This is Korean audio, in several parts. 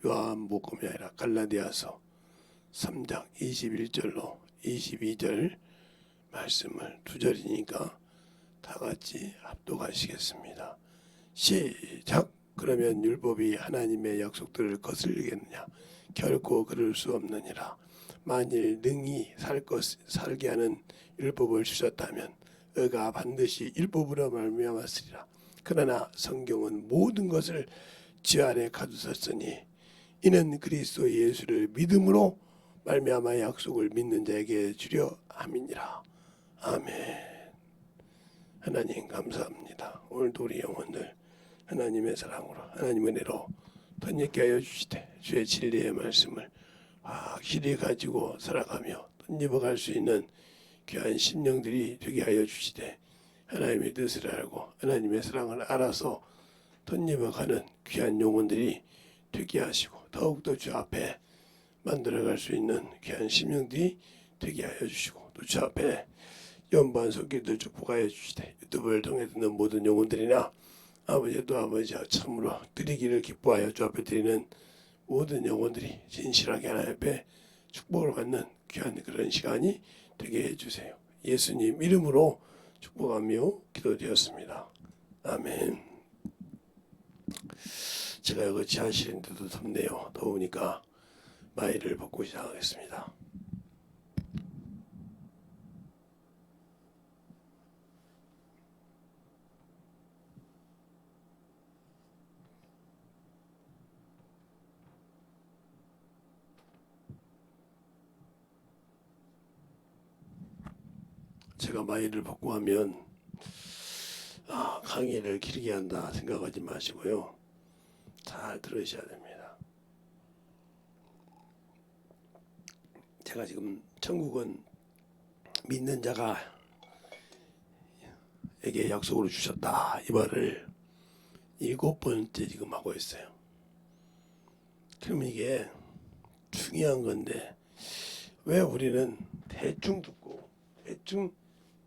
요한복음이 아니라 갈라디아서 3장 21절로 22절 말씀을 두 절이니까 다 같이 합독하시겠습니다. 시작. 그러면 율법이 하나님의 약속들을 거슬리겠느냐? 결코 그럴 수 없느니라. 만일 능히 살게 하는 율법을 주셨다면 의가 반드시 율법으로 말미암았으리라. 그러나 성경은 모든 것을 지 안에 가두셨으니 이는 그리스도 예수를 믿음으로 말미암아 약속을 믿는 자에게 주려 함이니라. 아멘. 하나님 감사합니다. 오늘도 우리 영혼들 하나님의 사랑으로 하나님의 은혜로 덧입게 하여 주시되 주의 진리의 말씀을 확실히 가지고 살아가며 덧입어갈 수 있는 귀한 심령들이 되게 하여 주시되 하나님의 뜻을 알고 하나님의 사랑을 알아서 덧입어가는 귀한 영혼들이 되게 하시고 더욱더 주 앞에 만들어갈 수 있는 귀한 심령들이 되게 하여 주시고 또 주 앞에 연반 속기들 축복하여 주시되 유튜브를 통해 듣는 모든 영혼들이나 아버지 또 아버지와 참으로 드리기를 기뻐하여 주 앞에 드리는 모든 영혼들이 진실하게 하나님 앞에 축복을 받는 귀한 그런 시간이 되게 해주세요. 예수님 이름으로 축복하며 기도드렸습니다. 아멘. 제가 이거 지하실인데도 덥네요. 더우니까 마이를 벗고 시작하겠습니다. 제가 마이를 벗고 하면 강의를 길게 한다 생각하지 마시고요. 잘 들으셔야 됩니다. 제가 지금 천국은 믿는 자가 에게 약속으로 주셨다 이 말을 7번째 지금 하고 있어요. 그럼 이게 중요한 건데 왜 우리는 대충 듣고 대충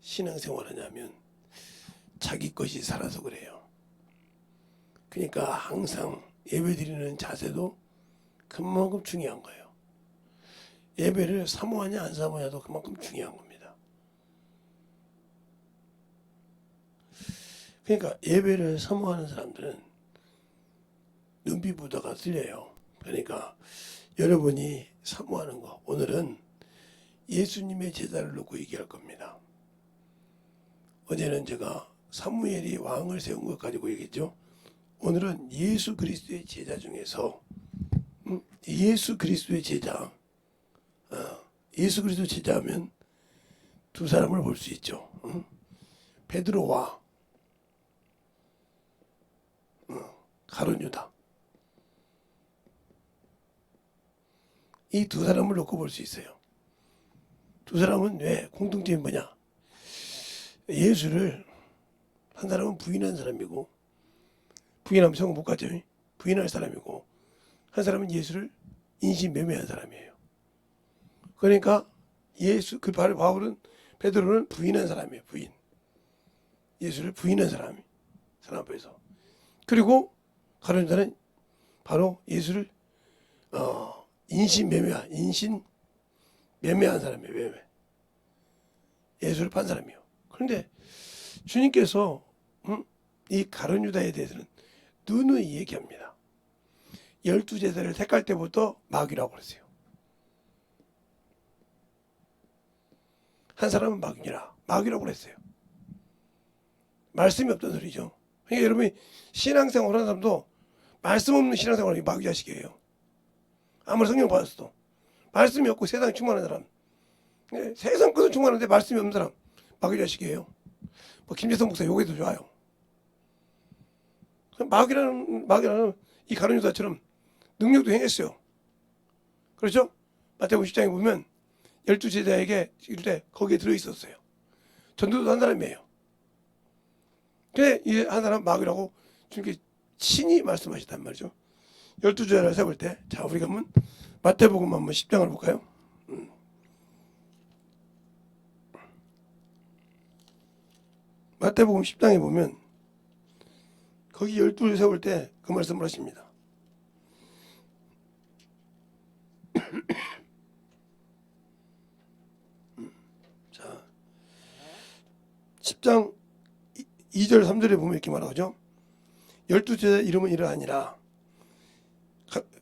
신앙생활 하냐면 자기 것이 살아서 그래요. 그러니까 항상 예배드리는 자세도 그만큼 중요한 거예요. 예배를 사모하냐 안 사모하냐도 그만큼 중요한 겁니다. 그러니까 예배를 사모하는 사람들은 눈빛보다가 틀려요. 그러니까 여러분이 사모하는 거 오늘은 예수님의 제자를 놓고 얘기할 겁니다. 어제는 제가 사무엘이 왕을 세운 것 가지고 얘기했죠. 오늘은 예수 그리스도의 제자 중에서 예수 그리스도의 제자 예수 그리스도 제자하면 두 사람을 볼 수 있죠. 베드로와 가룟 유다 이 두 사람을 놓고 볼 수 있어요. 두 사람은 왜 공통점이 뭐냐? 예수를 한 사람은 부인한 사람이고 부인하면 성은 못 가죠. 부인할 사람이고 한 사람은 예수를 인신매매한 사람이에요. 그러니까 예수 그 바울은 베드로는 부인한 사람이에요. 부인 예수를 부인한 사람 앞에서 그리고 가룟 유다는 바로 예수를 인신매매한 사람이에요. 매매 예수를 판 사람이에요. 그런데 주님께서 이 가룟 유다에 대해서는 누누이 얘기합니다. 12제자를 택할 때부터 마귀라고 그랬어요. 한 사람은 마귀라고 그랬어요. 말씀이 없던 소리죠. 그러니까 여러분이 신앙생활 하는 사람도 말씀 없는 신앙생활이 마귀 자식이에요. 아무리 성경 받았어도 말씀이 없고 세상에 충만한 사람 세상 것은 충만한데 말씀이 없는 사람 마귀 자식이에요. 뭐 김재성 목사 요게도 좋아요. 마귀라는 이 가룟 유다처럼 능력도 행했어요. 그렇죠? 마태복음 10장에 보면 12제자에게 이럴 때 거기에 들어있었어요. 전도도 한 사람이에요. 근데 이 한 사람 마귀라고 주님께 친히 말씀하셨단 말이죠. 12제자를 세울 때 자 우리가 한번 마태복음 한번 10장을 볼까요? 마태복음 10장에 보면 거기 12를 세울 때 그 말씀을 하십니다. 자, 10장 2절 3절에 보면 이렇게 말하죠. 12제자 이름은 이러하니라.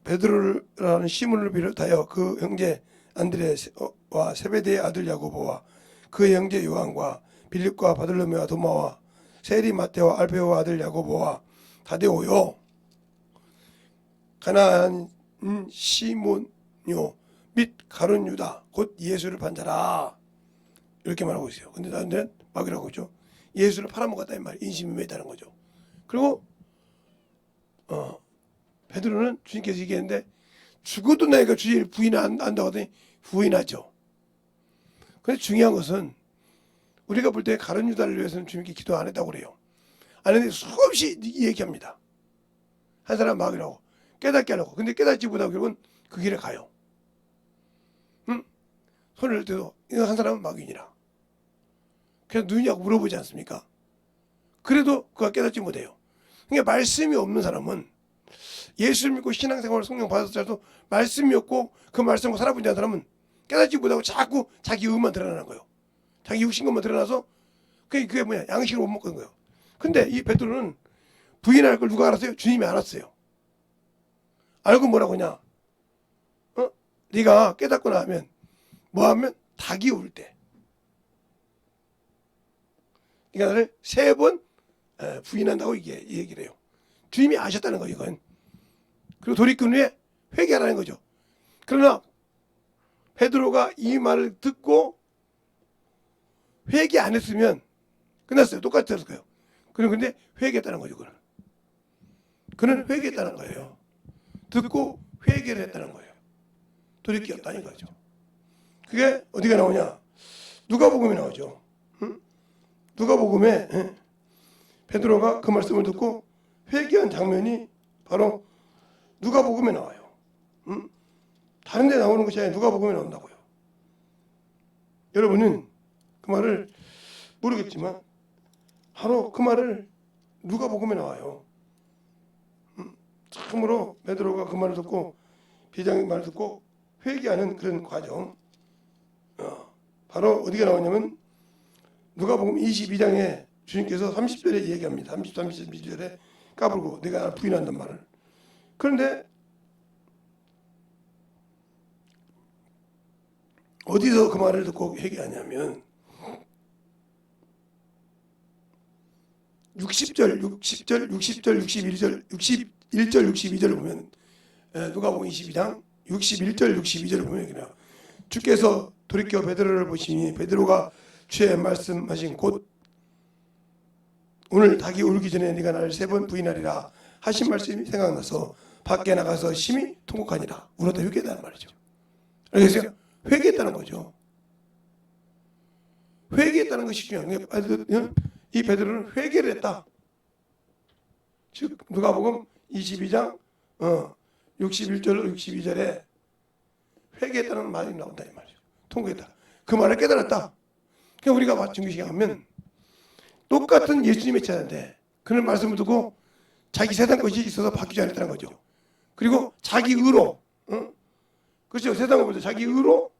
베드로라는 시몬을 비롯하여 그 형제 안드레와 세베대의 아들 야고보와 그 형제 요한과 빌립과 바들로메와 도마와 세리 마테와 알페오와 아들 야고보와 다데오요 가나안 시몬요 및 가룟 유다 곧 예수를 판자라. 이렇게 말하고 있어요. 근데 나는 막이라고 하죠. 예수를 팔아먹었다 이 말. 인심이 매다는 거죠. 그리고 베드로는 주님께서 얘기했는데 죽어도 내가 주님을 부인 안 한다고 하더니 부인하죠. 근데 중요한 것은 우리가 볼 때 가룟 유다를 위해서는 주님께 기도 안 했다고 그래요. 안 했는데 수없이 얘기합니다. 한 사람 막이라고 깨닫게 하려고. 근데 깨닫지 못하고 결국은 그 길에 가요. 응? 손을 들 때도 한 사람은 막인이라. 그래서 누구냐고 물어보지 않습니까? 그래도 그가 깨닫지 못해요. 그러니까 말씀이 없는 사람은 예수를 믿고 신앙생활 성령 받았을지라도 말씀이 없고 그 말씀과 살아보지 않은 사람은 깨닫지 못하고 자꾸 자기 의만 드러나는 거예요. 자기 육신 것만 드러나서 그게 뭐냐 양식을 못 먹는 거예요. 근데 이 베드로는 부인할 걸 누가 알았어요? 주님이 알았어요. 알고 뭐라고 하냐? 네가 깨닫거나 하면 뭐 하면 닭이 울 때 네가 나를 3번 부인한다고 이게 얘기를 해요. 주님이 아셨다는 거예요. 이건. 그리고 돌이킨 후에 회개하라는 거죠. 그러나 베드로가 이 말을 듣고 회개 안 했으면 끝났어요. 똑같이 들었을 거예요. 근데 회개했다는 거죠. 그는 회개했다는 거예요. 듣고 회개를 했다는 거예요. 돌이켰다는 거죠. 그게 어디가 나오냐? 누가복음에 나오죠. 누가복음에 베드로가 그 말씀을 듣고 회개한 장면이 바로 누가복음에 나와요. 다른 데 나오는 것이 아니라 누가복음에 나온다고요. 여러분은 그 말을 모르겠지만 바로 그 말을 누가복음에 나와요. 처음으로 베드로가 그 말을 듣고 비장의 말을 듣고 회개하는 그런 과정. 바로 어디가 나오냐면 누가복음 22장에 주님께서 30절에 얘기합니다. 32절에 까불고 내가 나를 부인한단 말을. 그런데 어디서 그 말을 듣고 회개하냐면 60절, 61절, 62절을 보면 누가복음 22장 61절, 62절을 보면 그냥 주께서 돌이켜 베드로를 보시니 베드로가 주의 말씀하신 곧 오늘 닭이 울기 전에 네가 나를 3번 부인하리라 하신 말씀이 생각나서 밖에 나가서 심히 통곡하니라. 울었다 회개했다는 말이죠. 알겠어요? 회개했다는 거죠. 회개했다는 것이 중요한 거예요. 이 베드로는 회개를 했다. 즉 누가복음 22장 61절 62절에 회개했다는 말이 나온다 이 말이죠. 통곡했다. 그 말을 깨달았다. 그러니까 우리가 마침기시에 하면 똑같은 예수님의 제자인데 그런 말씀을 듣고 자기 세상 것이 있어서 바뀌지 않았다는 거죠. 그리고 자기 의로 그렇죠. 세상을 보자 자기 의로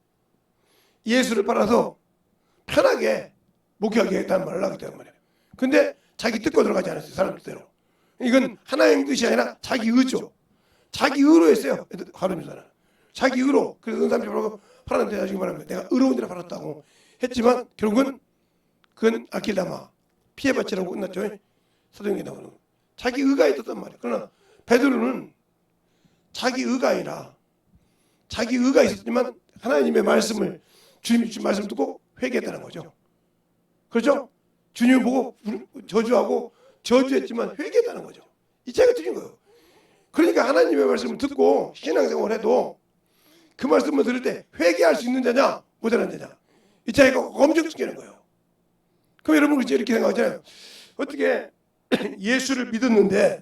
예수를 팔아서 편하게 목회하겠다는 말을 하게 되는 말이에요. 근데 자기 뜻과 들어가지 않았어요. 사람 뜻대로. 이건 하나님의 뜻이 아니라 자기 의죠. 자기 의로 했어요. 가룟 유다는. 자기 의로. 그래서 은삼십으로 팔았는데 나중에 말하면 내가 의로운 데라 팔았다고 했지만 결국은 그건 아킬다마 피해받지라고 끝났죠. 사도행전에 나오는 자기 의가 있었단 말이에요. 그러나 베드로는 자기 의가 아니라 자기 의가 있었지만 하나님의 말씀을 주님 말씀 듣고 회개했다는 거죠. 그렇죠? 주님을 보고 저주하고 저주했지만 회개했다는 거죠. 이 차이가 틀린 거예요. 그러니까 하나님의 말씀을 듣고 신앙생활을 해도 그 말씀을 들을 때 회개할 수 있는 자냐 못하는 자냐 이 차이가 엄청 크게 거예요. 그럼 여러분 이렇게 생각하잖아요. 어떻게 예수를 믿었는데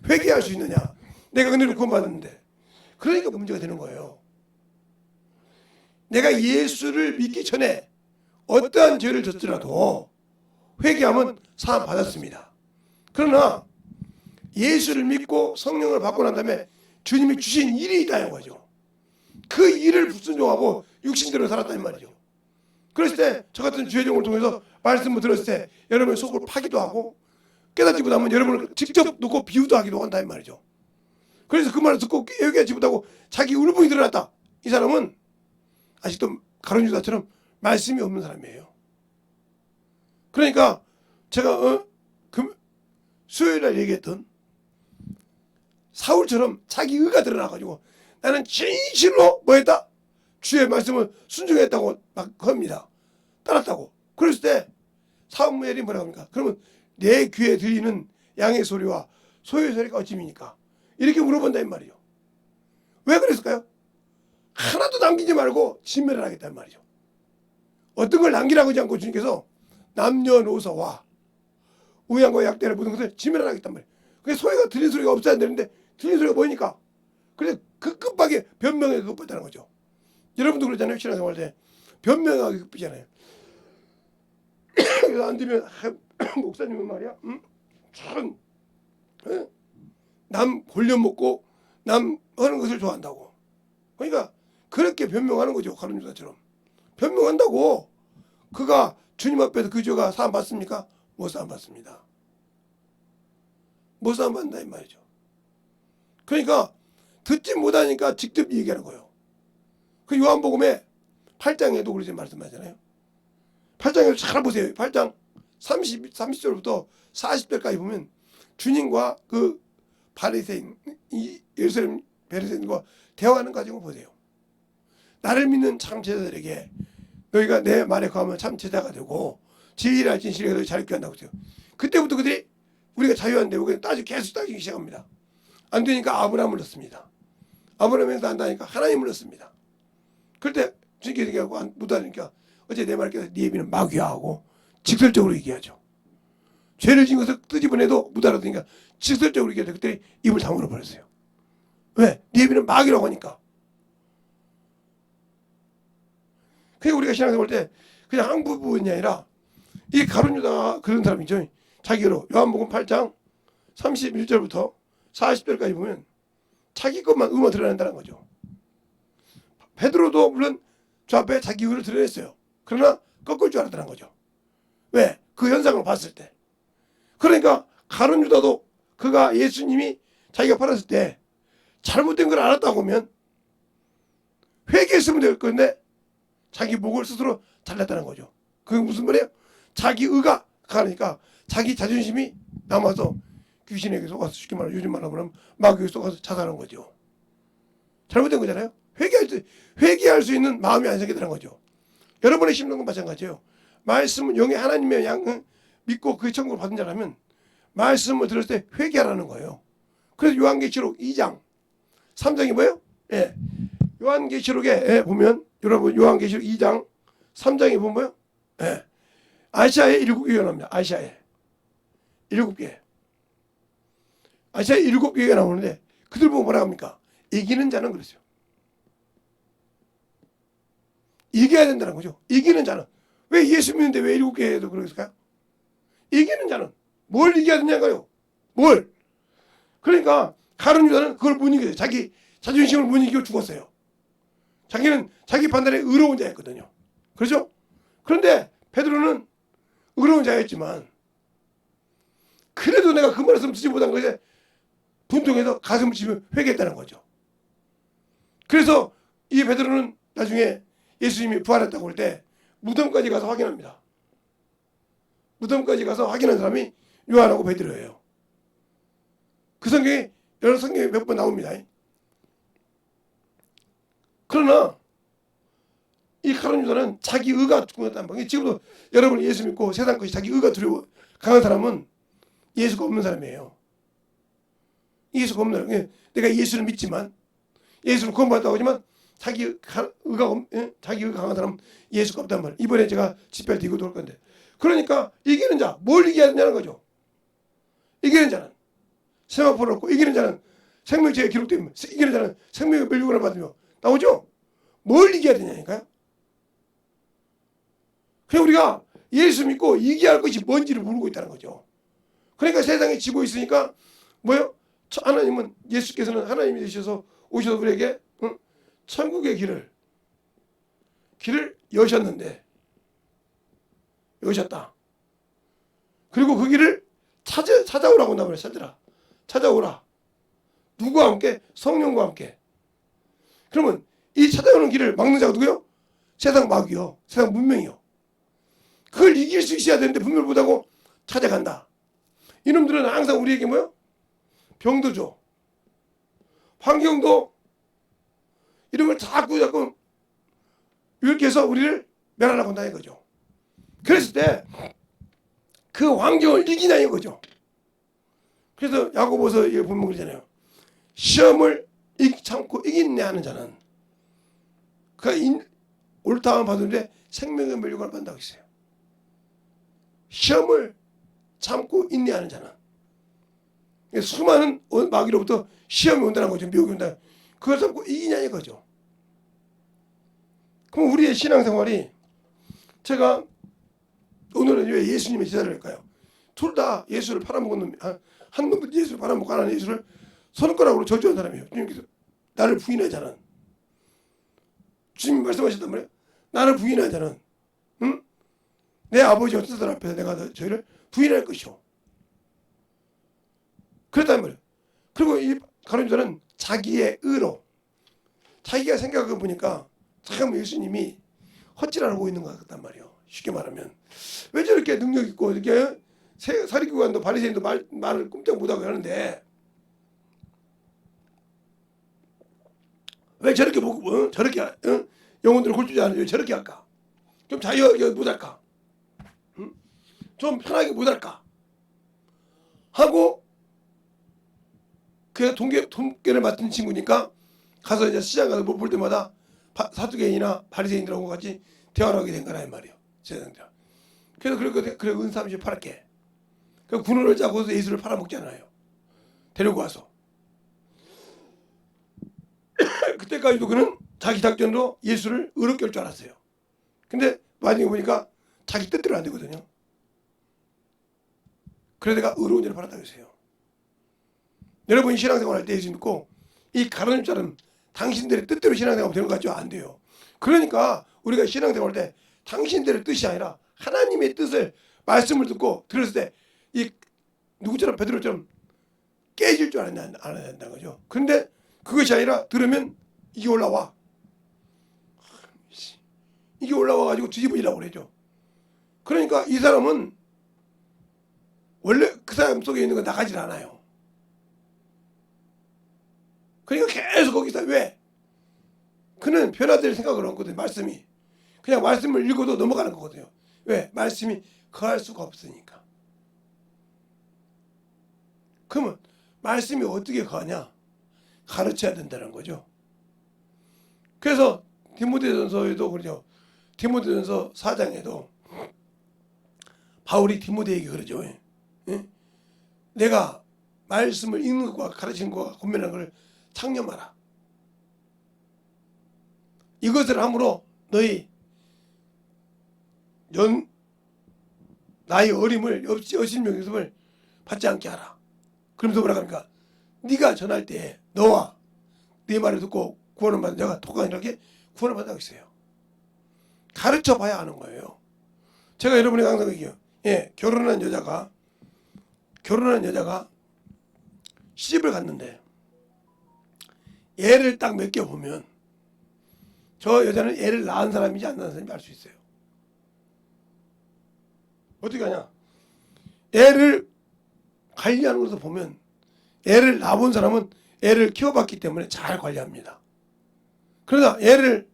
회개할 수 있느냐? 내가 은혜를 구원받았는데. 그러니까 문제가 되는 거예요. 내가 예수를 믿기 전에 어떠한 죄를 졌더라도 회개하면 사함 받았습니다. 그러나 예수를 믿고 성령을 받고 난 다음에 주님이 주신 일이 있다는 거죠. 그 일을 불순종하고 육신대로 살았단 말이죠. 그랬을 때 저 같은 주의종을 통해서 말씀을 들었을 때 여러분의 속을 파기도 하고 깨닫지도 않으면 여러분을 직접 놓고 비유도 하기도 한다 이 말이죠. 그래서 그 말을 듣고 여기까지 못하고 자기 울분이 드러났다. 이 사람은 아직도 가룟 유다처럼 말씀이 없는 사람이에요. 그러니까 제가 수요일날 얘기했던 사울처럼 자기 의가 드러나가지고 나는 진실로 뭐했다? 주의 말씀을 순종했다고 막 합니다. 따랐다고. 그랬을 때 사무엘이 뭐라고 합니까? 그러면 내 귀에 들리는 양의 소리와 소의 소리가 어찌입니까? 이렇게 물어본다 이 말이죠. 왜 그랬을까요? 하나도 남기지 말고 진멸을 하겠다는 말이죠. 어떤 걸 남기라고 하지 않고 주님께서 남녀노소와 우양과 약대를 모든 것을 진멸을 하겠단 말이에요. 그게 소리가 들리는 소리가 없어야 되는데 들리는 소리가 뭐니까? 그래서 그 급하게 변명에 급하다는 거죠. 여러분도 그러잖아요. 신앙생활 때 변명하기 급하잖아요. 그래서 안 되면 목사님은 말이야 참 남 골려 먹고 남 하는 것을 좋아한다고. 그러니까 그렇게 변명하는 거죠. 가룟 유다처럼 변명한다고. 그가 주님 앞에서 그 죄가 사함 받습니까? 못 사함 받습니다. 못 사함 받는다 이 말이죠. 그러니까 듣지 못하니까 직접 얘기하는 거예요. 그 요한복음에 8장에도 그러지 말씀하잖아요. 8장에도 잘 보세요. 8장 30절부터 40절까지 보면 주님과 그 바리새인 예루살렘 바리새인과 대화하는 과정을 보세요. 나를 믿는 참 제자들에게 너희가 내 말에 거하면 참 제자가 되고 지혜를 진실에 너희 자유케 한다고 해요. 그때부터 그들이 우리가 자유한데 우리가 계속 따지기 시작합니다. 안 되니까 아브라함을 넣습니다. 아브라함에서 안다니까 하나님을 넣습니다. 그럴 때 주님께서 얘기하고 못하니까 어제 내 말을 깨서 네 애비는 마귀야 하고 직설적으로 얘기하죠. 죄를 지은 것을 끄집어내도 못 알아듣으니까 직설적으로 얘기해서 그때 입을 다물어 버렸어요. 왜? 네 애비는 마귀라고 하니까. 그러니까 우리가 신앙생활 때 그냥 한 부분이 아니라 이 가룟 유다가 그런 사람이죠. 자기로 요한복음 8장 31절부터 40절까지 보면 자기 것만 의만 드러낸다는 거죠. 베드로도 물론 저 앞에 자기 의를 드러냈어요. 그러나 꺾을 줄 알았다는 거죠. 왜? 그 현상을 봤을 때. 그러니까 가룟 유다도 그가 예수님이 자기가 팔았을 때 잘못된 걸 알았다고 하면 회개했으면 될 건데 자기 목을 스스로 잘랐다는 거죠. 그게 무슨 말이에요? 자기 의가 가니까 자기 자존심이 남아서 귀신에게 속아서 쉽게 말하면 요즘 말로 하면 마귀에게 속아서 자살한 거죠. 잘못된 거잖아요. 회개할 수 있는 마음이 안 생기더라는 거죠. 여러분의 심령은 마찬가지예요. 말씀은 영의 하나님의 양 믿고 그 천국을 받은 자라면 말씀을 들을 때 회개하라는 거예요. 그래서 요한계시록 2장 3장이 뭐예요? 예. 요한계시록에 보면 여러분 요한계시록 2장 3장에 보면 뭐예요? 예. 아시아에 7개가 나옵니다. 아시아에 7개. 아시아에 7개가 나오는데 그들 보고 뭐라 합니까? 이기는 자는 그랬어요. 이겨야 된다는 거죠. 이기는 자는. 왜 예수 믿는데 왜 7개도 그랬을까요? 이기는 자는 뭘 이겨야 되냐고요. 뭘. 그러니까 가룟 유다는 그걸 못 이겨요. 자기 자존심을 못 이기고 죽었어요. 자기는 자기 판단에 의로운 자였거든요. 그렇죠? 그런데 베드로는 의로운 자였지만 그래도 내가 그 말씀 듣지 못한 것에 분통해서 가슴을 치며 회개했다는 거죠. 그래서 이 베드로는 나중에 예수님이 부활했다고 할 때 무덤까지 가서 확인합니다. 무덤까지 가서 확인한 사람이 요한하고 베드로예요. 그 성경에 여러 성경에 몇 번 나옵니다. 그러나 이 가룟 유다는 자기 의가 죽었다는 거. 지금도 여러분 예수 믿고 세상 것이 자기 의가 두려워 강한 사람은 예수가 없는 사람이에요. 예수가 없는 사람. 내가 예수를 믿지만 예수를 구원받았다고 하지만 자기 의가 강한 사람은 예수가 없단 말이에요. 이번에 제가 집회를 들고 돌 건데. 그러니까 이기는 자, 뭘 이겨야 되냐는 거죠. 이기는 자는 세마포를 얻고 이기는 자는 생명책에 기록되면 이기는 자는 생명의 멸류관을 받으며 나오죠. 뭘 이겨야 되냐니까요. 그냥 우리가 예수 믿고 이겨야 할 것이 뭔지를 모르고 있다는 거죠. 그러니까 세상에 지고 있으니까 뭐요? 하나님은 예수께서는 하나님이 되셔서 오셔서 우리에게 천국의 길을 여셨는데, 여셨다. 그리고 그 길을 찾아오라고 한단 말이야. 찾아오라. 누구와 함께? 성령과 함께. 그러면 이 찾아오는 길을 막는 자가 누구요? 세상 마귀요. 세상 문명이요. 그걸 이길 수 있어야 되는데 분별 못하고 찾아간다. 이놈들은 항상 우리에게 뭐요? 병도 줘. 환경도 이런 걸 자꾸 이렇게 해서 우리를 멸하려고 한다 이거죠. 그랬을 때 그 환경을 이기냐 이거죠. 그래서 야고보서 보면 그러잖아요. 시험을 참고 이기네 하는 자는 그가 옳다함을 받는데 생명의 멸류관을 받는다고 했어요. 시험을 참고 인내하는 자는, 수많은 마귀로부터 시험이 온다는 거죠. 미혹이 온다. 그걸 참고 이기냐 이거죠. 그럼 우리의 신앙생활이, 제가 오늘은 왜 예수님의 제자를 할까요? 둘 다 예수를 팔아먹은 놈, 한 놈은 예수를 팔아먹고 하나는 예수를 손가락으로 저주한 사람이에요. 주님께서 나를 부인하지 않은, 주님 말씀하셨단 말이에요. 나를 부인하지 않은, 응? 내 아버지 어떤 앞에서 내가 저희를 부인할 것이오. 그랬단 말이에요. 그리고 이 가룟유다는 자기의 의로, 자기가 생각해 보니까 잠깐만 예수님이 헛질하고 있는 것 같단 말이에요. 쉽게 말하면 왜 저렇게 능력 있고 이렇게 사리교관도 바리새인도 말을 꼼짝 못하고 하는데 왜 저렇게 보고 저렇게 영혼들을 골주지 않으면 왜 저렇게 할까? 좀 자유하게 못할까? 좀 편하게 못할까? 하고 그 통계를 맡은 친구니까 가서 이제 시장 가서 못 볼 때마다 사두개인이나 바리새인들하고 같이 대화를 하게 된 거라 이 말이에요. 세상들. 그래서 그래 은사 38개. 그 군원을 짜고서 예수를 팔아먹잖아요. 데리고 와서. 그때까지도 그는 자기 작전으로 예수를 의롭게 할 줄 알았어요. 근데 나중에 보니까 자기 뜻대로 안 되거든요. 그래서 내가 의로운 자를 팔았다고 했어요. 여러분이 신앙생활 할 때 예수 믿고 이 가룟유다처럼 당신들의 뜻대로 신앙생활하면 되는 것 같죠? 안 돼요. 그러니까 우리가 신앙생활 할 때 당신들의 뜻이 아니라 하나님의 뜻을, 말씀을 듣고 들었을 때 이 누구처럼 베드로처럼 깨질 줄 알아야 된다는 거죠. 그런데 그것이 아니라 들으면 이게 올라와. 이게 올라와가지고 뒤집어지라고 그러죠. 그러니까 이 사람은 원래 그 사람 속에 있는 거 나가질 않아요. 그러니까 계속 거기서 왜? 그는 변화될 생각을 없거든요. 말씀이. 그냥 말씀을 읽어도 넘어가는 거거든요. 왜? 말씀이 거할 수가 없으니까. 그러면 말씀이 어떻게 거하냐? 가르쳐야 된다는 거죠. 그래서 디모데전서에도 그러죠. 디모데전서 4장에도 바울이 디모데에게 그러죠. 예? 내가 말씀을 읽는 것과 가르치는 것과 권면하는 것을 창념하라. 이것을 함으로 너희 나의 어림을 여신명심을 받지 않게 하라. 그러면서 뭐라 합니까? 네가 전할 때 너와 네 말을 듣고 구원을 받은 자가 독하게 구원을 받는다고 했어요. 가르쳐 봐야 하는 거예요. 제가 여러분에게 항상 얘기해요. 결혼한 여자가 시집을 갔는데 애를 딱 몇 개 보면 저 여자는 애를 낳은 사람인지 안 낳은 사람인지 알 수 있어요. 어떻게 하냐? 애를 관리하는 것을 보면 애를 낳아본 사람은 애를 키워봤기 때문에 잘 관리합니다. 그러나 애를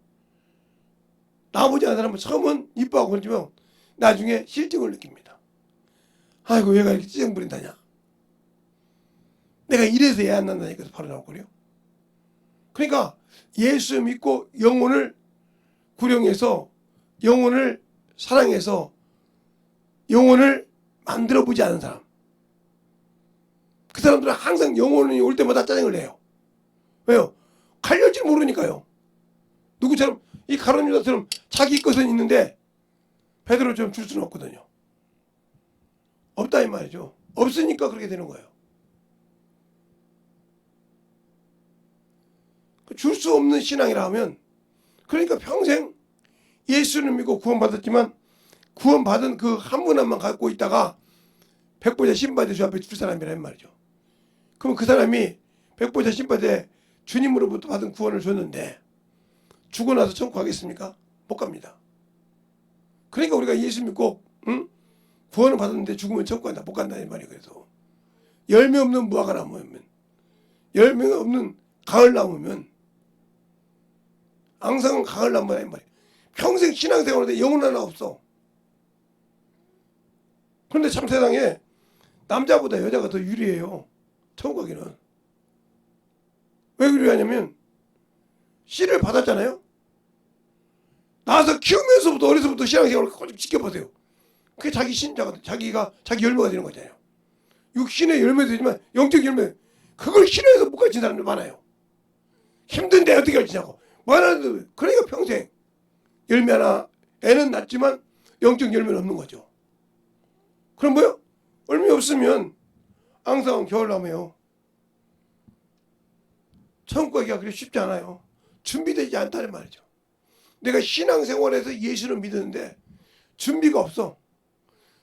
낳아보지 않은 사람은 처음은 이뻐하고 그러지만 나중에 실증을 느낍니다. 아이고 얘가 이렇게 찌증 부린다냐. 내가 이래서 애 안 낳는다니까 바로 나오거든요. 그러니까 예수 믿고 영혼을 구령해서 영혼을 사랑해서 영혼을 만들어보지 않은 사람, 그 사람들은 항상 영혼이 올 때마다 짜증을 내요. 왜요? 갈릴지 모르니까요. 누구처럼 이 가룟유다처럼 자기 것은 있는데 베드로처럼 줄 수는 없거든요. 없다 이 말이죠. 없으니까 그렇게 되는 거예요. 줄 수 없는 신앙이라 하면, 그러니까 평생 예수를 믿고 구원받았지만 구원받은 그 한 분 한 번 갖고 있다가 백보자 신바대 주 앞에 줄 사람이란 말이죠. 그럼 그 사람이 백보자 신바대 주님으로부터 받은 구원을 줬는데 죽고 나서 천국 가겠습니까? 못 갑니다. 그러니까 우리가 예수 믿고 구원을 받았는데 죽으면 천국 간다, 못 간다 이 말이에요. 그래서 열매 없는 무화과 나무면, 열매가 없는 가을 나무면, 앙상은 가을 나무라 이 말이에요. 평생 신앙생활인데 영혼 하나 없어. 그런데 참 세상에 남자보다 여자가 더 유리해요. 천국 가기는. 왜 유리하냐면 씨를 받았잖아요. 나와서 키우면서부터 어려서부터 신앙생활을 꼬집 지켜보세요. 그게 자기 신자가, 자기가 자기 열매가 되는 거잖아요. 육신의 열매도 되지만 영적 열매, 그걸 싫어해서 못 가진 사람들 많아요. 힘든데 어떻게 가지냐고. 많아도. 그러니까 평생 열매 하나, 애는 낳지만 영적 열매는 없는 거죠. 그럼 뭐요? 열매 없으면 앙상한 겨울나무예요. 천국 가기가 그렇게 쉽지 않아요. 준비되지 않다는 말이죠. 내가 신앙생활에서 예수를 믿었는데 준비가 없어.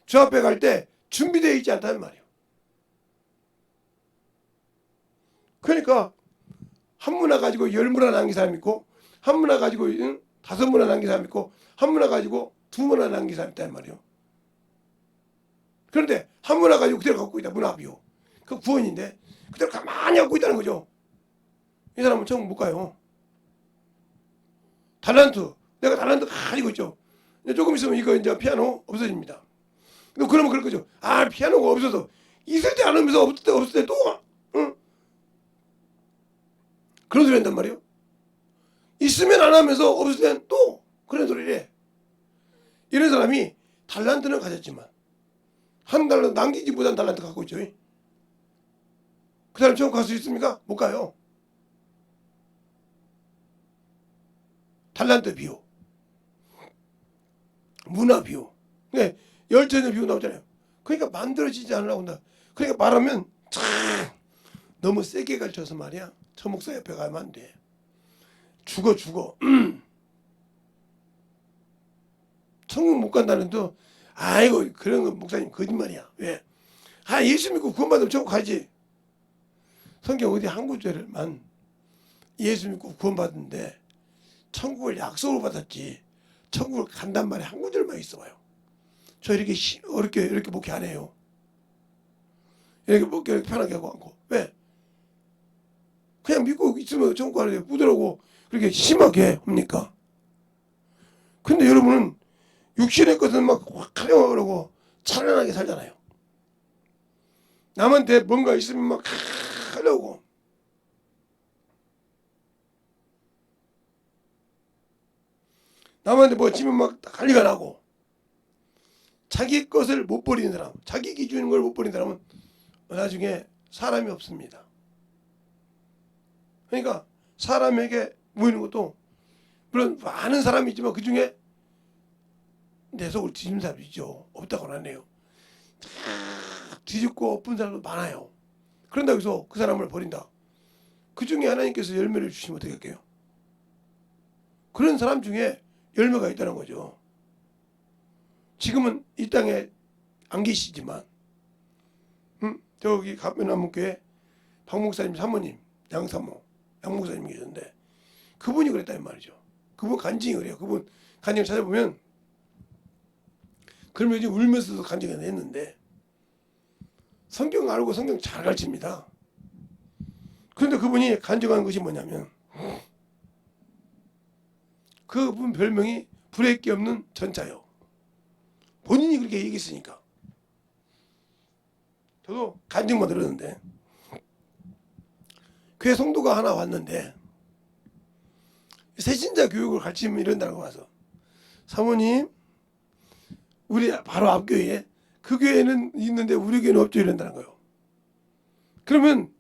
주 앞에 갈 때 준비되어 있지 않다는 말이에요. 그러니까 한 문화 가지고 10문화 남긴 사람 있고, 한 문화 가지고 5문화 남긴 사람 있고, 한 문화 가지고 2문화 남긴 사람 있단 말이에요. 그런데 한 문화 가지고 그대로 갖고 있다. 문화비요. 그 구원인데 그대로 가만히 갖고 있다는 거죠. 이 사람은 천국 못 가요. 달란트, 내가 달란트 가지고 있죠. 조금 있으면 이거 이제 피아노 없어집니다. 그러면 그럴 거죠. 아, 피아노가 없어서 있을 때 안 하면서 없을 때 또, 그런 소리 한단 말이에요. 있으면 안 하면서 없을 땐 또 그런 소리를 해. 이런 사람이 달란트는 가졌지만 한 달란트 남기지 못한 달란트 갖고 있죠. 그 사람 천국 갈 수 있습니까? 못 가요. 달란트 비유, 문화 비유, 네, 열전의 비유 나오잖아요. 그러니까 만들어지지 않으려고 한다. 그러니까 말하면 참 너무 세게 가르쳐서 말이야. 저 목사 옆에 가면 안 돼. 죽어. 천국 못 간다는 또, 아이고 그런 거 목사님 거짓말이야. 왜? 아, 예수 믿고 구원받으면 천국 가지. 성경 어디 한 구절만 예수 믿고 구원받는데 천국을 약속을 받았지 천국을 간단 말에 한 구절만 있어봐요. 저 이렇게 어렵게 이렇게 목회 안 해요. 이렇게 목회 이렇게 편하게 하고 않고. 왜? 그냥 믿고 있으면 천국 가는데 부드러워 그렇게 심하게 합니까? 근데 여러분은 육신의 것은 막 확 하려고 찬란하게 살잖아요. 남한테 뭔가 있으면 막 하려고. 남한테 뭐 지면 막 난리가 나고. 자기 것을 못 버리는 사람, 자기 기준인 걸 못 버리는 사람은 나중에 사람이 없습니다. 그러니까 사람에게 모이는 것도 물론 많은 사람이 있지만 그 중에 내 속을 뒤집는 사람이 있죠. 없다고는 안 해요. 뒤집고 엎은 사람도 많아요. 그런다고 해서 그 사람을 버린다. 그 중에 하나님께서 열매를 주시면 어떻게 할게요? 그런 사람 중에 열매가 있다는 거죠. 지금은 이 땅에 안 계시지만 저기 가면나무교회 박 목사님 사모님 양사모 양 목사님이 계셨는데 그분이 그랬다는 말이죠. 그분 간증이 그래요. 그분 간증을 찾아보면 그러면 이제 울면서도 간증을 했는데 성경 알고 성경 잘 가르칩니다. 그런데 그분이 간증한 것이 뭐냐면 그분 별명이 브레이크 없는 전차요. 본인이 그렇게 얘기했으니까. 저도 간증만 들었는데 교회 성도가 하나 왔는데 새신자 교육을 가르치면 이런다는 거 와서 사모님 우리 바로 앞 교회에 그 교회는 있는데 우리 교회는 없죠 이런다는 거예요. 그러면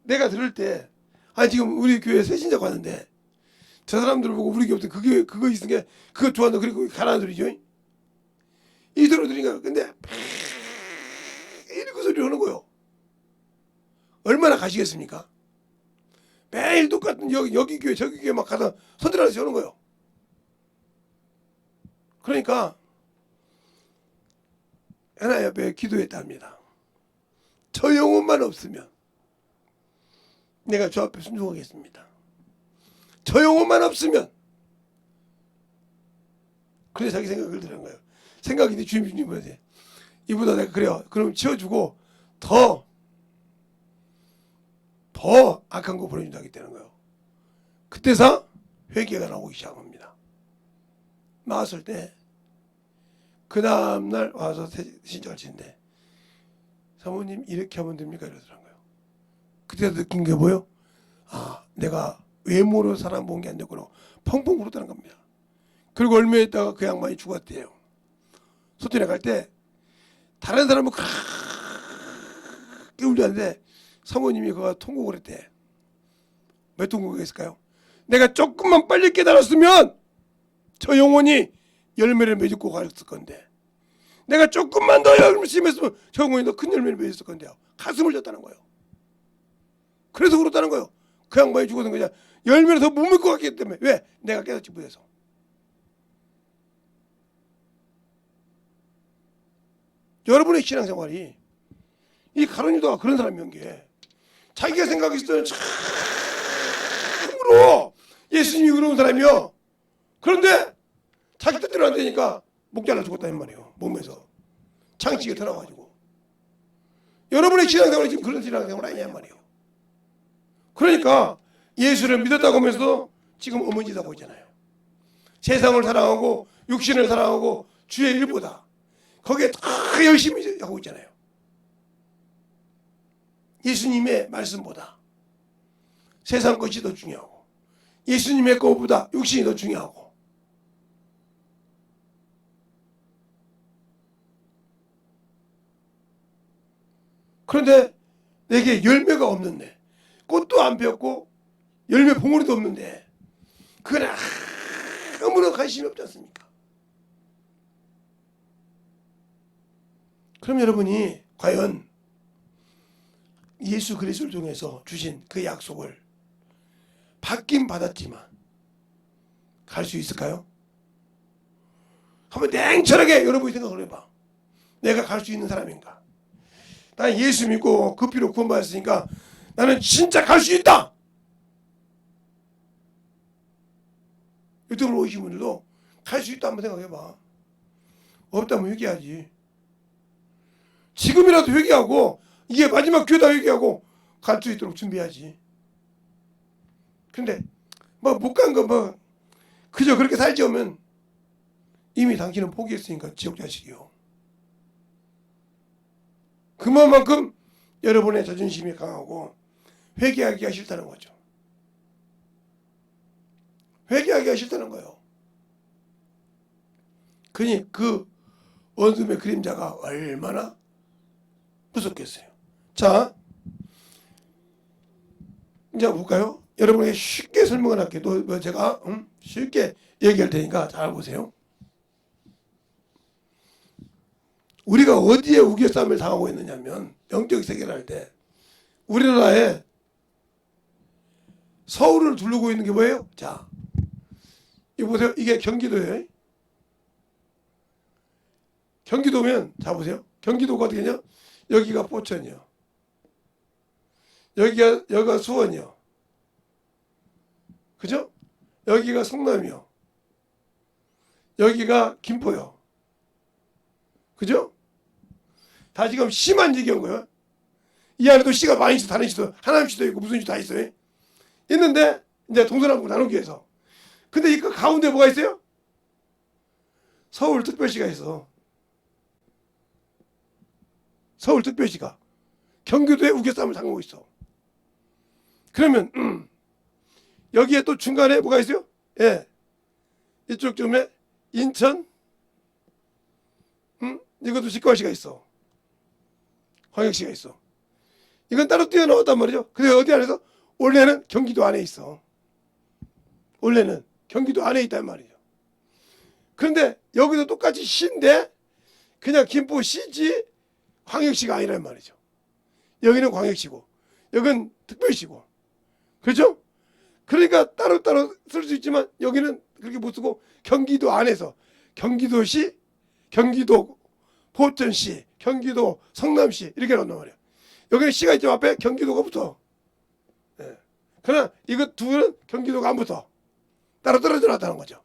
내가 들을 때 아니 지금 우리 교회 새신자가 왔는데 저 사람들을 보고 우리 교회 없대 그 교회 그거 있으니까 그거 좋아한다 그리고 가라는 소리죠. 이 소리 들으니까 근데 이렇게 소리를 하는 거예요. 얼마나 가시겠습니까? 매일 똑같은 여기 교회 저기 교회 막 가서 선들하면서 오는 거예요. 그러니까 하나 옆에 기도했답니다. 저 영혼만 없으면 내가 주 앞에 순종하겠습니다. 저 영혼만 없으면. 그래 자기 생각을 들은 거예요. 생각이 주님 뭐지? 이보다 내가 그래요. 그럼 치워주고 더 악한 거 보내준다기 때는 거예요. 그때서 회개가 나오기 시작합니다. 나왔을 때 그 다음날 와서 신청을 치는데 사모님 이렇게 하면 됩니까? 이러더라고요. 그때 느낀 게 뭐예요? 아, 내가 외모로 사람 본 게 안 됐구나. 펑펑 울었다는 겁니다. 그리고 얼마 있다가 그 양반이 죽었대요. 소전에 갈 때 다른 사람은 그렇게 울지 않는데 사모님이 그거 통곡을 했대. 왜 통곡을 했을까요? 내가 조금만 빨리 깨달았으면 저 영혼이 열매를 맺고 갔을 건데, 내가 조금만 더 열심히 했으면 저 영혼이 더 큰 열매를 맺었을 건데요. 가슴을 졌다는 거예요. 그래서 그렇다는 거예요. 그 양반이 죽었던 거냐. 열매를 더 못 맺고 갔기 때문에. 왜? 내가 깨닫지 못해서. 여러분의 신앙생활이 이 가론유다가 그런 사람이었던 게 자기가 생각했을 때는 참으로 예수님이 그런 사람이요. 그런데 자기 뜻대로 안 되니까 목 잘라 죽었다는 말이에요. 몸에서 창치게 들어가지고. 여러분의 신앙생활이 지금 그런 신앙생활 아니냐 말이에요. 그러니까 예수를 믿었다고 하면서 지금 어머니다 보이잖아요. 세상을 사랑하고 육신을 사랑하고 주의 일보다 거기에 다 열심히 하고 있잖아요. 예수님의 말씀보다 세상 것이 더 중요하고 예수님의 것보다 육신이 더 중요하고. 그런데 내게 열매가 없는데, 꽃도 안 피었고 열매 봉오리도 없는데 그건 아무런 관심이 없지 않습니까? 그럼 여러분이 과연 예수 그리스도를 통해서 주신 그 약속을 받긴 받았지만 갈 수 있을까요? 한번 냉철하게 여러분이 생각을 해봐. 내가 갈 수 있는 사람인가? 난 예수 믿고 그 피로 구원받았으니까 나는 진짜 갈 수 있다. 유튜브로 오신 분들도 갈 수 있다 한번 생각해봐. 없다면 회개하지. 지금이라도 회개하고 이게 마지막 기회다 회개하고 갈 수 있도록 준비하지. 근데 뭐 못 간 거 뭐 그저 그렇게 살지 오면 이미 당신은 포기했으니까 지옥 자식이요. 그만큼 여러분의 자존심이 강하고 회개하기가 싫다는 거죠. 회개하기가 싫다는 거예요. 그니 그 어둠의 그림자가 얼마나 무섭겠어요. 자, 이제 볼까요? 여러분에게 쉽게 설명을 할게요. 제가 쉽게 얘기할 테니까 잘 보세요. 우리가 어디에 우겨싸움을 당하고 있느냐면 영적 세계를 할 때 우리나라에 서울을 두르고 있는 게 뭐예요? 자, 이거 보세요. 이게 경기도예요. 경기도면 자 보세요. 경기도가 어떻게 되냐? 여기가 포천이요. 여기가 수원이요. 그죠? 여기가 성남이요. 여기가 김포요. 그죠? 다 지금 시만 얘기한 거예요. 이 안에도 시가 많이 있어. 다른 시도 하남시도 있고 무슨 시 다 있어요. 있는데 이제 동서남북 나누기 위해서. 근데 이 가운데 뭐가 있어요? 서울특별시가 있어. 서울특별시가 경기도에 우겨싸움을 당하고 있어. 그러면 여기에 또 중간에 뭐가 있어요? 예, 이쪽 쯤에 인천, 이것도 직관시가 있어. 광역시가 있어. 이건 따로 뛰어나왔단 말이죠. 근데 어디 안에서? 원래는 경기도 안에 있어. 원래는 경기도 안에 있단 말이죠. 그런데 여기도 똑같이 시인데 그냥 김포시지 광역시가 아니란 말이죠. 여기는 광역시고 여긴 특별시고. 그렇죠? 그러니까 따로따로 쓸 수 있지만 여기는 그렇게 못 쓰고 경기도 안에서 경기도시, 경기도 포천시, 경기도 성남시 이렇게 나온단 말이에요. 여기는 시가 있지만 앞에 경기도가 붙어. 예. 그러나 이거 두 개는 경기도가 안 붙어. 따로 떨어져 놨다는 거죠.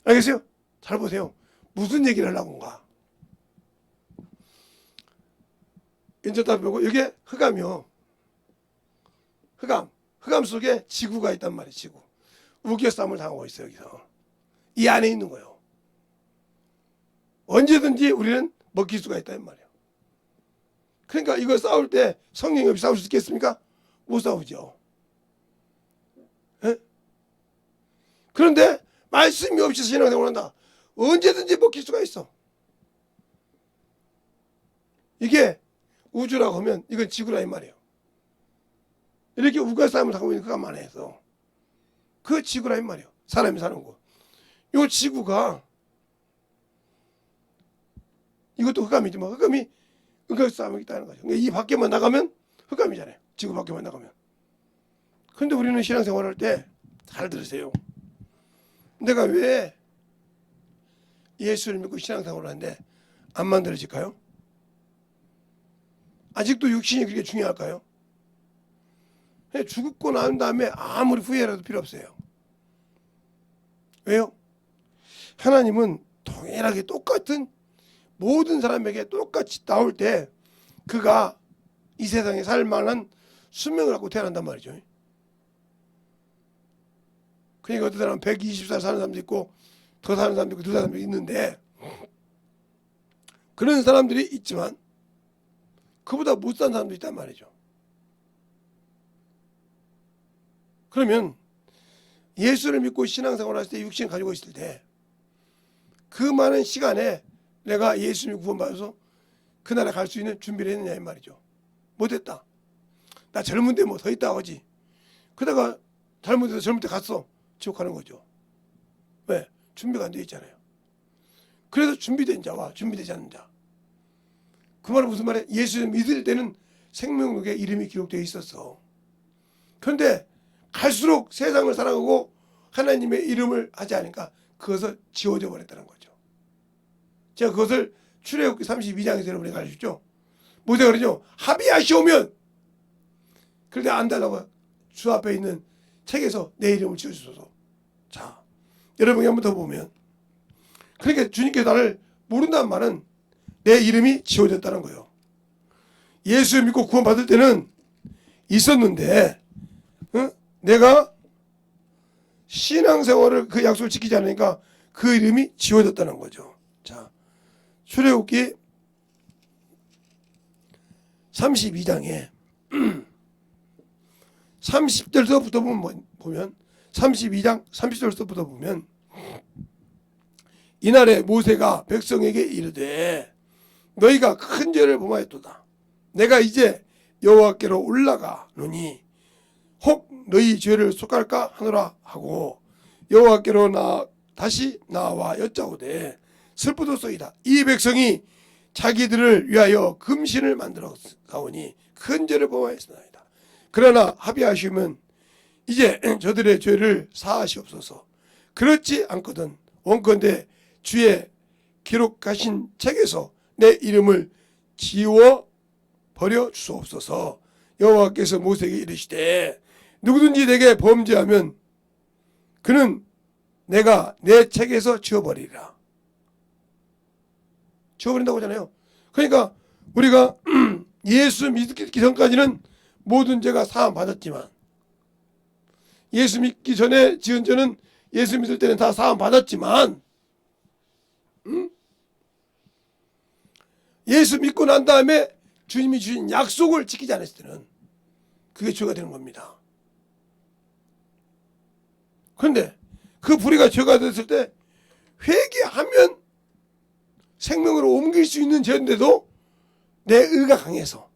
알겠어요? 잘 보세요. 무슨 얘기를 하려고 한가. 인천다 보고 이게 흑암이요. 흑암 속에 지구가 있단 말이에요. 지구. 우겨 싸움을 당하고 있어요. 여기서. 이 안에 있는 거예요. 언제든지 우리는 먹힐 수가 있다는 말이에요. 그러니까 이거 싸울 때 성령이 없이 싸울 수 있겠습니까? 못 싸우죠. 에? 그런데 말씀이 없이 신앙생활을 한다. 언제든지 먹힐 수가 있어. 이게 우주라고 하면 이건 지구라 이 말이에요. 이렇게 우가 싸움을 하고 있는 그가 안에서 그 지구라 이 말이에요. 사람이 사는 곳. 이 지구가 이것도 흑암이지만 흑암이 우가 싸움이 있다는 거죠. 그러니까 이 밖에만 나가면 흑암이잖아요. 지구 밖에만 나가면. 그런데 우리는 신앙생활을 할 때 잘 들으세요. 내가 왜 예수를 믿고 신앙생활을 하는데 안 만들어질까요? 아직도 육신이 그렇게 중요할까요? 죽고 난 다음에 아무리 후회라도 필요 없어요. 왜요? 하나님은 동일하게 똑같은 모든 사람에게 똑같이 나올 때 그가 이 세상에 살 만한 수명을 갖고 태어난단 말이죠. 그러니까 어떤 사람은 120살 사는 사람도 있고 더 사는 사람도 있고 더 사는 사람도 있는데 그런 사람들이 있지만 그보다 못 사는 사람도 있단 말이죠. 그러면 예수를 믿고 신앙생활을 할 때 육신을 가지고 있을 때 그 많은 시간에 내가 예수님 구원받아서 그 나라 갈 수 있는 준비를 했느냐 이 말이죠. 못했다. 나 젊은데 뭐 더 있다 하지. 그러다가 잘못해서 젊을 때 갔어. 지옥 가는 거죠. 왜? 준비가 안 돼 있잖아요. 그래서 준비된 자와 준비되지 않는 자. 그 말은 무슨 말이에요? 예수를 믿을 때는 생명록에 이름이 기록되어 있었어. 그런데 갈수록 세상을 사랑하고 하나님의 이름을 하지 않으니까 그것을 지워져 버렸다는 거죠. 제가 그것을 출애굽기 32장에서 여러분이 가르쳤죠. 모세가 그러죠. 합의하시오면 그런데 안 달라고 주 앞에 있는 책에서 내 이름을 지어주소서. 자, 여러분이 한 번 더 보면 그러니까 주님께서 나를 모른다는 말은 내 이름이 지워졌다는 거예요. 예수 믿고 구원받을 때는 있었는데 내가 신앙생활을 그 약속을 지키지 않으니까 그 이름이 지워졌다는 거죠. 자, 출애굽기 32장에 30절서부터 보면 32장 30절서부터 보면 이날에 모세가 백성에게 이르되 너희가 큰 죄를 범하였도다. 내가 이제 여호와께로 올라가노니 혹 너희 죄를 속할까 하노라 하고 여호와께로 다시 나와 여짜오되 슬프도소이다. 이 백성이 자기들을 위하여 금신을 만들어 가오니 큰 죄를 범하였나이다. 그러나 합의하시면 이제 저들의 죄를 사하시옵소서. 그렇지 않거든 원컨대 주의 기록하신 책에서 내 이름을 지워 버려 주소옵소서. 여호와께서 모세에게 이르시되 누구든지 내게 범죄하면 그는 내가 내 책에서 지워버리리라. 지워버린다고 하잖아요. 그러니까 우리가 예수 믿기 전까지는 모든 죄가 사함 받았지만 예수 믿기 전에 지은 죄는 예수 믿을 때는 다 사함 받았지만 예수 믿고 난 다음에 주님이 주신 약속을 지키지 않았을 때는 그게 죄가 되는 겁니다. 그런데 그 불의가 죄가 됐을 때 회개하면 생명으로 옮길 수 있는 죄인데도 내 의가 강해서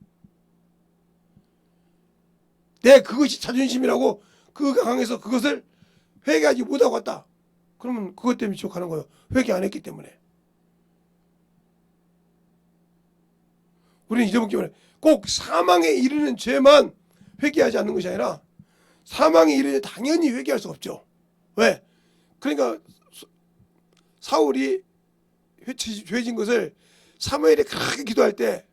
내 그것이 자존심이라고 그 의가 강해서 그것을 회개하지 못하고 갔다. 그러면 그것 때문에 지옥 가는 거예요. 회개 안 했기 때문에. 우리는 잊어먹기 때문에 꼭 사망에 이르는 죄만 회개하지 않는 것이 아니라 사망이 이르니 당연히 회개할 수 없죠. 왜? 그러니까 사울이 죄진 것을 사무엘이 그렇게 기도할 때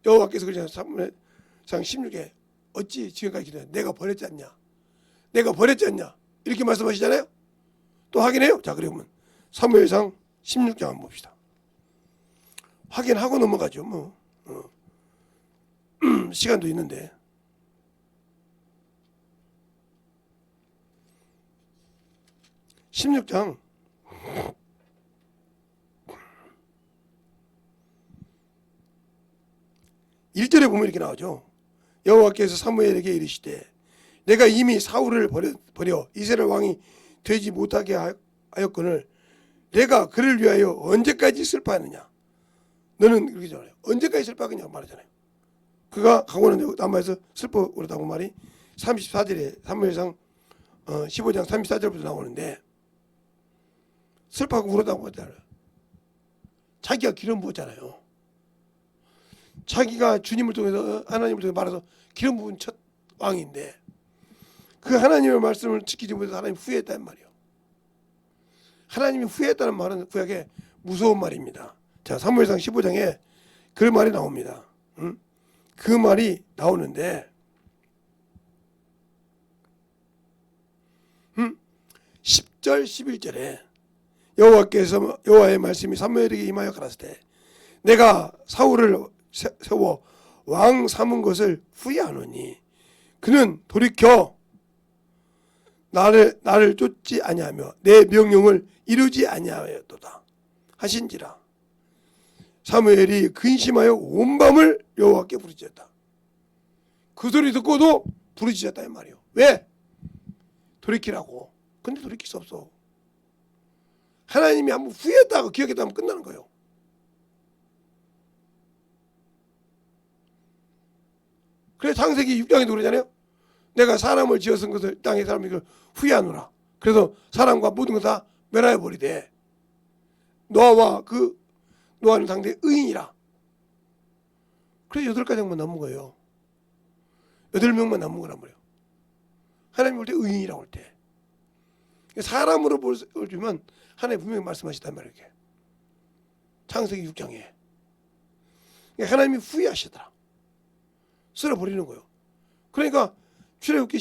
여호와께서 그러잖아요. 사무엘상 16에 어찌 지금까지 기도해? 내가 버렸지 않냐? 내가 버렸지 않냐? 이렇게 말씀하시잖아요. 또 확인해요. 자, 그러면 사무엘상 16장 한번 봅시다. 확인하고 넘어가죠. 뭐 시간도 있는데. 16장 1절에 보면 이렇게 나오죠. 여호와께서 사무엘에게 이르시되 내가 이미 사울을 버려 이스라엘 왕이 되지 못하게 하였거늘 내가 그를 위하여 언제까지 슬퍼하느냐. 너는 그렇게 전해요. 언제까지 슬퍼하겠냐고 말하잖아요. 그가 가고는 남아에서 슬퍼 그러다고 말이 34절에 사무엘상 15장 34절부터 나오는데 슬퍼하고 울었다고 하잖아요. 자기가 기름 부었잖아요. 자기가 주님을 통해서 하나님을 통해서 말해서 기름 부은 첫 왕인데 그 하나님의 말씀을 지키지 못해서 하나님 후회했다는 말이에요. 하나님이 후회했다는 말은 구약에 무서운 말입니다. 자, 사무엘상 15장에 그 말이 나옵니다. 그 말이 나오는데 10절 11절에 여호와의 말씀이 사무엘에게 임하여 가라사대 내가 사울을 세워 왕 삼은 것을 후회하노니 그는 돌이켜 나를 쫓지 아니하며 내 명령을 이루지 아니하였도다 하신지라. 사무엘이 근심하여 온 밤을 여호와께 부르짖었다. 그 소리 듣고도 부르짖었다 이 말이에요. 왜? 돌이키라고. 근데 돌이킬 수 없어. 하나님이 한번 후회했다고 기억했다면 끝나는 거예요. 그래서 창세기 6장에도 그러잖아요. 내가 사람을 지어쓴 것을 땅의 사람이 그걸 후회하노라. 그래서 사람과 모든 것 다 멸하여 버리되 노아와 노아는 상대 의인이라. 그래서 8가정만 남은 거예요. 8명만 남은 거란 말이에요. 하나님 볼 때 의인이라고 할 때. 사람으로 보면 하나님 분명히 말씀하시단 말이에요. 이렇게. 창세기 6장에. 하나님이 후회하시더라. 쓸어버리는 거예요. 그러니까 출애굽기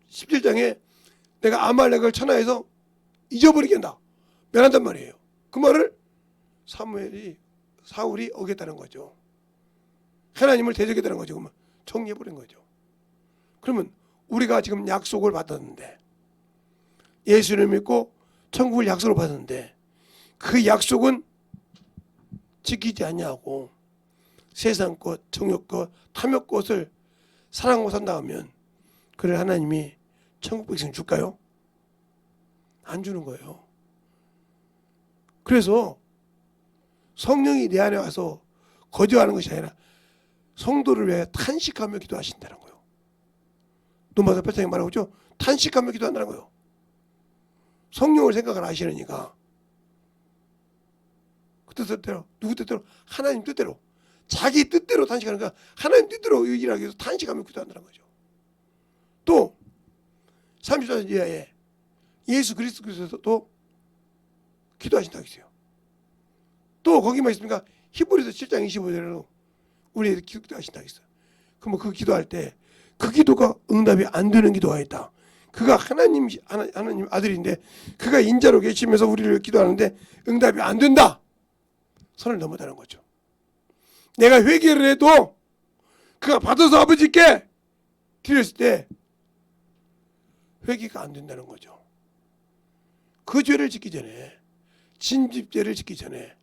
17장에 내가 아말렉을 천하에서 잊어버리게 한다. 멸한단 말이에요. 그 말을 사울이 어겼다는 거죠. 하나님을 대적했다는 거죠. 그러면 정리해버린 거죠. 그러면 우리가 지금 약속을 받았는데 예수를 믿고 천국을 약속을 받았는데 그 약속은 지키지 아니하고 세상 것, 정욕 것, 탐욕 것을 사랑하고 산다 하면 그를 하나님이 천국 백성 줄까요? 안 주는 거예요. 그래서 성령이 내 안에 와서 거주하는 것이 아니라 성도를 위해 탄식하며 기도하신다는 거예요. 로마서 8장에 말하고 있죠. 탄식하며 기도한다는 거예요. 성령을 생각을 하시려니까 그 뜻대로 누구 뜻대로? 하나님 뜻대로 자기 뜻대로 탄식하는 거야. 하나님 뜻대로 일하기 위해서 탄식하며 기도한다는 거죠. 또 30절 이하에 예수 그리스도께서도 기도하신다고 했어요. 또 거기만 있습니까? 히브리서 7장 25절로 우리에게 기도하신다고 했어요. 그러면 그 기도할 때 그 기도가 응답이 안 되는 기도가 있다. 그가 하나님 아들인데 그가 인자로 계시면서 우리를 기도하는데 응답이 안 된다. 선을 넘었다는 거죠. 내가 회개를 해도 그가 받아서 아버지께 드렸을 때 회개가 안 된다는 거죠. 그 죄를 짓기 전에 진집죄를 짓기 전에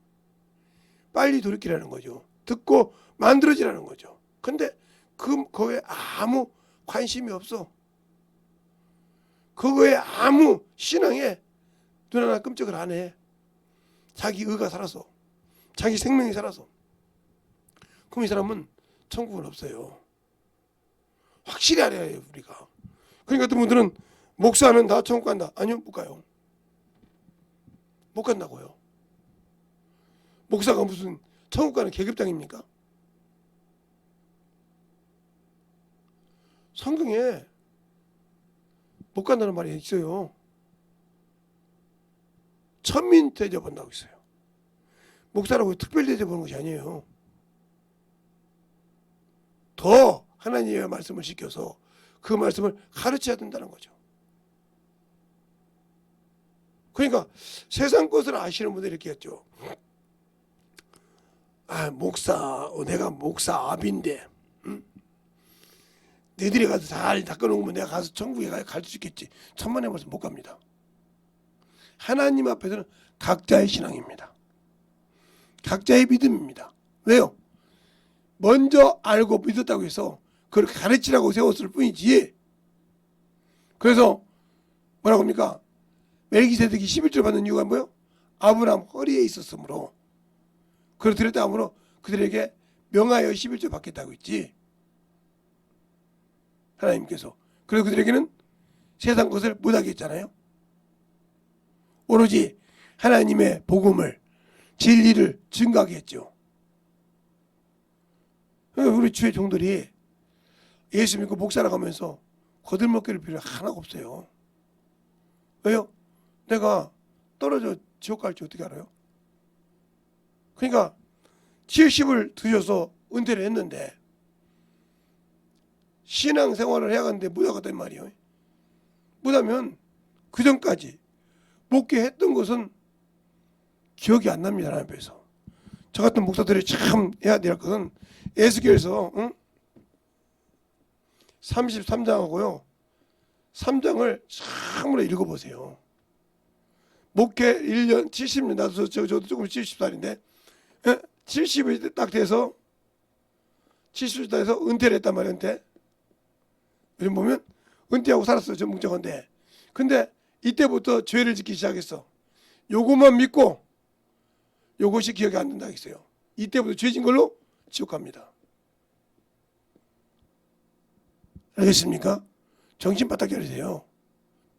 빨리 돌이키라는 거죠. 듣고 만들어지라는 거죠. 근데 그거에 아무 관심이 없어. 그거에 아무 신앙에 눈 하나 끔찍을 안 해. 자기 의가 살아서 자기 생명이 살아서 그럼 이 사람은 천국은 없어요. 확실히 알아야 해요 우리가. 그러니까 어떤 분들은 목사는 다 천국 간다. 아니요 못 가요. 못 간다고요. 목사가 무슨 천국 가는 계급장입니까? 성경에 못 간다는 말이 있어요. 천민 대접한다고 있어요. 목사라고 특별히 대접하는 것이 아니에요. 더 하나님의 말씀을 시켜서 그 말씀을 가르쳐야 된다는 거죠. 그러니까 세상 것을 아시는 분들이 이렇게 했죠. 내가 목사 압인데, 응? 너희들이 가서 잘 닦아놓으면 내가 가서 천국에 갈 수 있겠지. 천만의 말씀 못 갑니다. 하나님 앞에서는 각자의 신앙입니다. 각자의 믿음입니다. 왜요? 먼저 알고 믿었다고 해서 그걸 가르치라고 세웠을 뿐이지. 그래서 뭐라고 합니까? 멜기세덱이 11조 받는 이유가 뭐예요? 아브라함 허리에 있었으므로, 그걸 드렸다 함으로 그들에게 명하여 11조 받겠다고 했지. 하나님께서. 그래서 그들에게는 세상 것을 못하게 했잖아요. 오로지 하나님의 복음을, 진리를 증거하게 했죠. 우리 주의 종들이 예수 믿고 목사라고 하면서 거들먹거릴 필요 하나가 없어요. 왜요? 내가 떨어져 지옥 갈지 어떻게 알아요? 그러니까 70을 드셔서 은퇴를 했는데 신앙생활을 해야하는데 못하겠단 말이에요. 못하면 그 전까지 목회했던 것은 기억이 안 납니다. 하나님 앞에서. 저 같은 목사들이 참 해야 될 것은 에스겔서 33장하고요 3장을 참으로 읽어보세요. 목회 1년 70년, 나도 저도 조금 70살인데 70이 딱 돼서 70살 돼서 은퇴를 했단 말이에요. 은퇴. 요즘 보면 은퇴하고 살았어요. 전문적인데. 근데 이때부터 죄를 짓기 시작했어. 요것만 믿고 요것이 기억이 안 난다 했어요. 이때부터 죄진 걸로 지옥 갑니다. 알겠습니까? 정신 바짝 차리세요.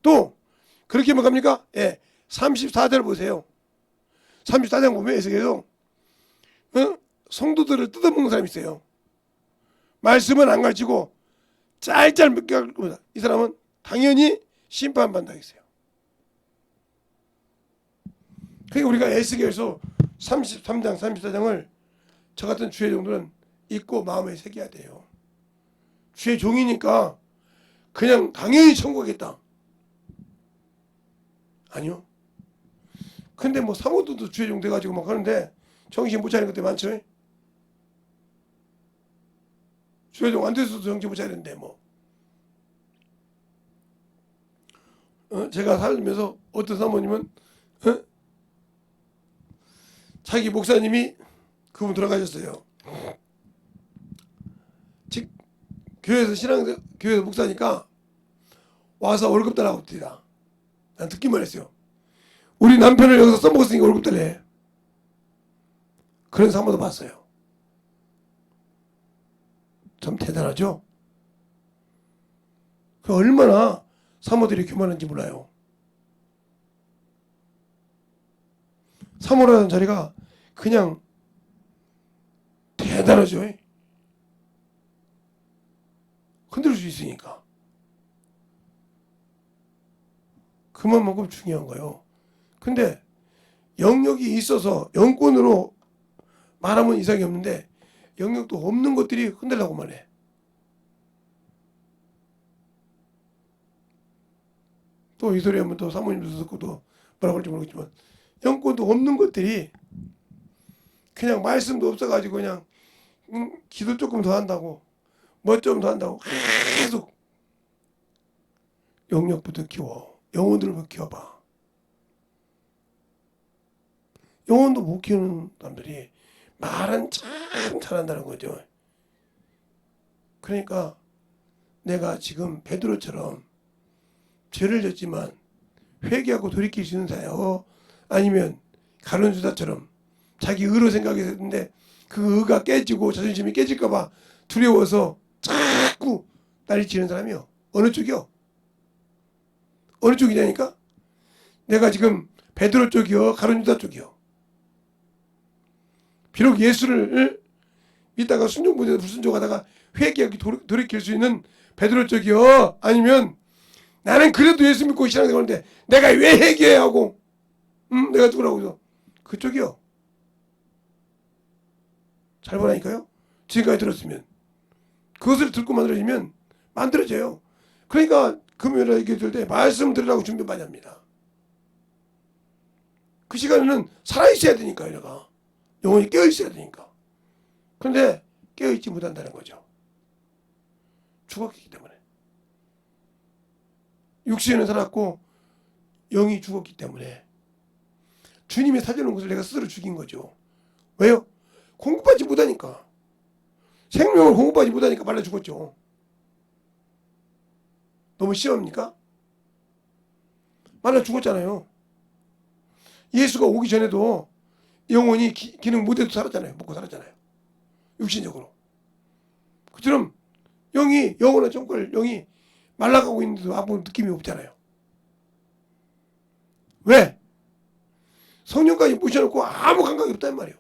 또 그렇게 뭐 갑니까? 예, 34절 보세요. 34장 보면 에스겔에서 성도들을 뜯어먹는 사람이 있어요. 말씀은 안 가르치고 짤짤 묻게 겁니다. 이 사람은 당연히 심판받는다 했어요. 그러니까 우리가 에스겔서 33장, 34장을 저 같은 주의 종들은 읽고 마음에 새겨야 돼요. 주의 종이니까 그냥 당연히 천국 가겠다. 아니요. 근데 뭐 사모들도 주의 종 돼가지고 막 하는데 정신 못 차리는 것들 많죠. 주의 종 안 돼서도 정신 못 차리는데 뭐. 제가 살면서 어떤 사모님은 자기 목사님이 그분 돌아가셨어요. 즉 교회에서 교회에서 목사니까 와서 월급 달라고 합니다. 난 듣기만 했어요. 우리 남편을 여기서 써먹었으니까 월급 달래. 그런 사모도 봤어요. 참 대단하죠? 그 얼마나 사모들이 교만한지 몰라요. 사모라는 자리가 그냥 대단하죠. 흔들 수 있으니까. 그만큼 중요한 거예요. 근데 영역이 있어서 영권으로 말하면 이상이 없는데 영역도 없는 것들이 흔들라고만 해. 또 이 소리 하면 또 사모님도 듣고 또 뭐라고 할지 모르겠지만 영권도 없는 것들이 그냥 말씀도 없어가지고 그냥 기도 조금 더 한다고 뭐 좀 더 한다고 계속 영역부터 키워. 영혼들부터 키워봐. 영혼도 못 키우는 사람들이 말은 참 잘한다는 거죠. 그러니까 내가 지금 베드로처럼 죄를 졌지만 회개하고 돌이킬 수 있는 자요. 아니면 가룟유다처럼 자기 의로 생각했는데 그 의가 깨지고 자존심이 깨질까봐 두려워서 자꾸 난리치는 사람이요. 어느 쪽이요? 어느 쪽이냐니까? 내가 지금 베드로 쪽이요, 가룟유다 쪽이요. 비록 예수를 믿다가 순종보다 불순종하다가 회개하기 돌이킬 수 있는 베드로 쪽이요, 아니면 나는 그래도 예수 믿고 신앙생활하는데 내가 왜 회개해야 하고 내가 누구라고 해서 그쪽이요. 잘 보라니까요. 지금까지 들었으면 그것을 듣고 만들어지면 만들어져요. 그러니까 금요일에 얘기 들 때 말씀 들으라고 준비 많이 합니다. 그 시간에는 살아있어야 되니까요. 내가 영혼이 깨어있어야 되니까. 그런데 깨어있지 못한다는 거죠. 죽었기 때문에. 육신은 살았고 영이 죽었기 때문에 주님이 사주는 것을 내가 스스로 죽인 거죠. 왜요? 공급하지 못하니까. 생명을 공급하지 못하니까 말라 죽었죠. 너무 심합니까? 말라 죽었잖아요. 예수가 오기 전에도 영혼이 기능 못해도 살았잖아요. 먹고 살았잖아요. 육신적으로. 그처럼 영이 영혼의 정권을 영이 말라가고 있는데도 아무 느낌이 없잖아요. 왜? 성령까지 모셔놓고 아무 감각이 없단 말이에요.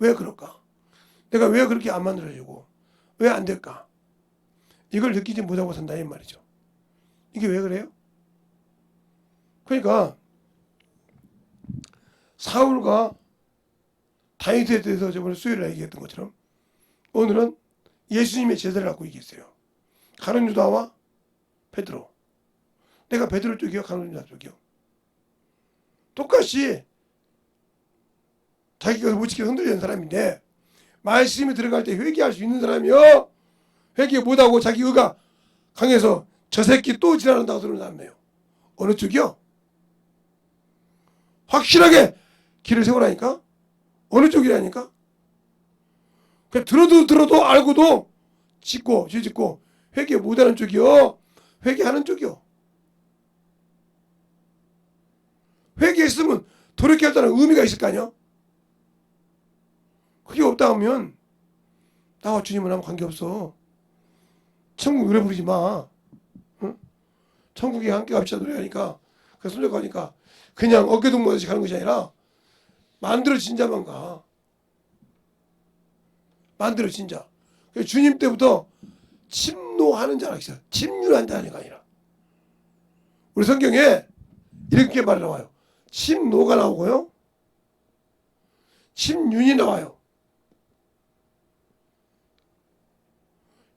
왜 그럴까? 내가 왜 그렇게 안 만들어지고 왜 안 될까? 이걸 느끼지 못하고 산다 이 말이죠. 이게 왜 그래요? 그러니까 사울과 다윗에 대해서 저번에 수요일에 얘기했던 것처럼 오늘은 예수님의 제자를 갖고 얘기했어요. 가룟 유다와 베드로. 내가 베드로 쪽이요, 가룟 유다 쪽이요. 똑같이 자기가 못 지켜 흔들리는 사람인데 말씀이 들어갈 때 회개할 수 있는 사람이요. 회개 못하고 자기 의가 강해서 저 새끼 또 지랄한다고 그러는 사람이에요. 어느 쪽이요? 확실하게 길을 세우라니까? 어느 쪽이라니까? 그냥 들어도 알고도 짓고 죄짓고 회개 못하는 쪽이요. 회개하는 쪽이요. 회개했으면 돌이켰다는 의미가 있을 거 아니야? 그게 없다 하면 나와 주님은 아무 관계없어. 천국 노래 부르지 마. 응? 천국에 함께 갑시다 노래하니까 그 손잡고 하니까 그냥 어깨동무하듯이 가는 것이 아니라 만들어진 자만 가. 만들어진 자. 주님 때부터 침노하는 자가 있어요. 침륜한 자가 아니라. 우리 성경에 이렇게 말이 나와요. 침노가 나오고요. 침륜이 나와요.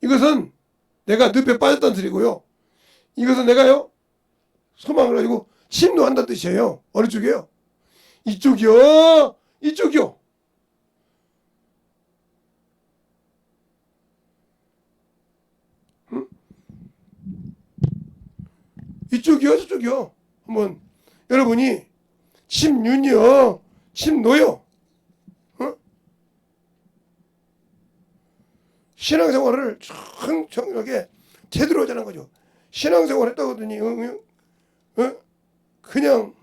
이것은 내가 늪에 빠졌다는 소리고요. 이것은 내가요. 소망을 가지고 침노한다는 뜻이에요. 어느 쪽이에요? 이쪽이요. 이쪽이요. 응? 이쪽이요. 저쪽이요. 한번 여러분이 침륜이요. 침노요. 응? 신앙생활을 청정하게 제대로 하자는 거죠. 신앙생활 했다고 하더니 그냥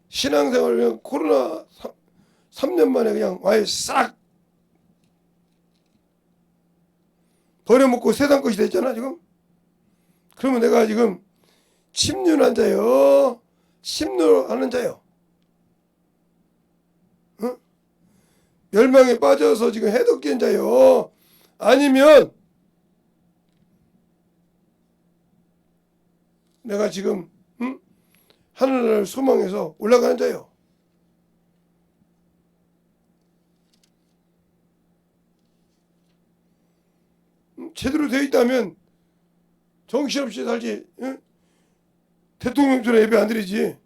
신앙생활을 코로나 3년 만에 그냥 아예 싹 버려먹고 세상 것이 됐잖아 지금. 그러면 내가 지금 침륜한 자요. 침노하는 자요. 어? 멸망에 빠져서 지금 해독된 자요. 아니면 내가 지금 하늘을 소망해서 올라가는 자요. 제대로 되어 있다면 정신없이 살지. 대통령처럼 예배 안 드리지.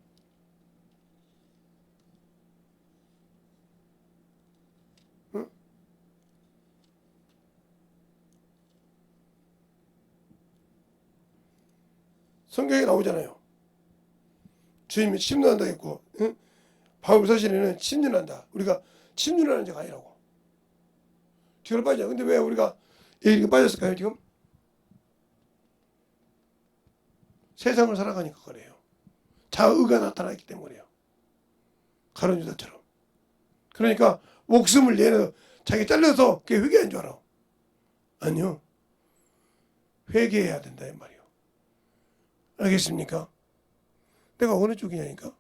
성경에 나오잖아요. 주님이 침륜한다 했고 바울사신에는 침륜한다. 우리가 침륜하는 자가 아니라고. 뒤로 빠져. 근데 왜 우리가 이렇게 빠졌을까요 지금? 세상을 살아가니까 그래요. 자의가 나타나기 때문에요. 가룟 유다처럼. 그러니까 목숨을 내려 자기 잘려서 그게 회개한 줄 알아. 아니요. 회개해야 된다 이 말이요. 알겠습니까? 내가 어느 쪽이냐니까.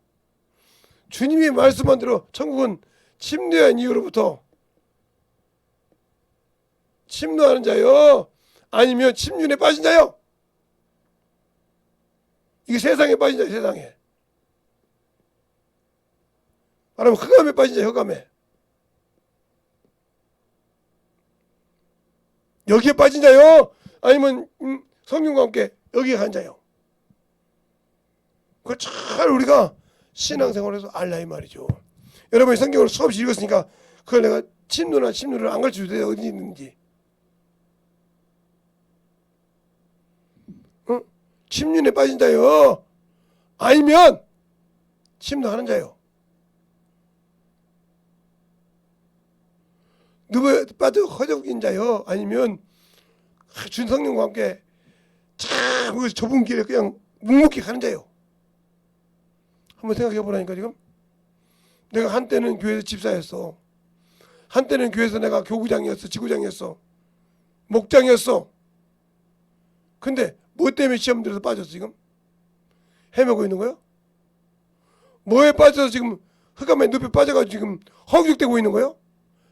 주님의 말씀만 들어 천국은 침례한 이후로부터 침노하는 자요, 아니면 침륜에 빠진 자요. 이게 세상에 빠진 자요. 세상에. 말하면 흑암에 빠진 자요. 흑암에. 여기에 빠진 자요, 아니면 성령과 함께 여기에 간 자요. 그걸 잘 우리가 신앙생활에서 알라 이 말이죠. 여러분이 성경을 수없이 읽었으니까 그걸 내가 침누를 안 가르쳐도 돼. 어디 있는지. 침륜에 빠진 자요, 아니면 침노하는 자요. 누구에 빠져 허덕인 자요, 아니면 준 성령과 함께 참 좁은 길에 그냥 묵묵히 가는 자요. 한번 생각해 보라니까. 지금 내가 한때는 교회에서 집사였어. 한때는 교회에서 내가 교구장이었어. 지구장이었어. 목장이었어. 근데 뭐 때문에 시험 들어서 빠졌어? 지금 헤매고 있는 거야? 뭐에 빠져서 지금 흑암의 늪에 빠져가지고 지금 허우적대고 있는 거야?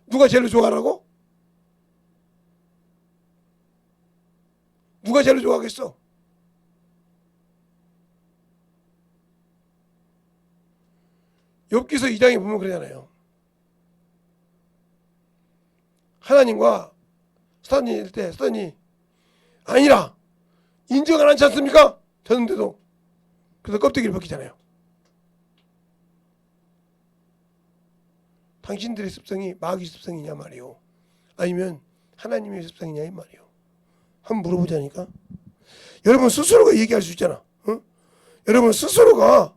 누가 제일 좋아하라고? 누가 제일 좋아하겠어? 욥기서 2장에 보면 그러잖아요. 하나님과 사단이 일 때 사단이 아니라 인정을 하지 않습니까? 졌는데도. 그래서 껍데기를 벗기잖아요. 당신들의 습성이 마귀 습성이냐 말이요, 아니면 하나님의 습성이냐 이 말이요. 한번 물어보자니까. 여러분 스스로가 얘기할 수 있잖아. 여러분 스스로가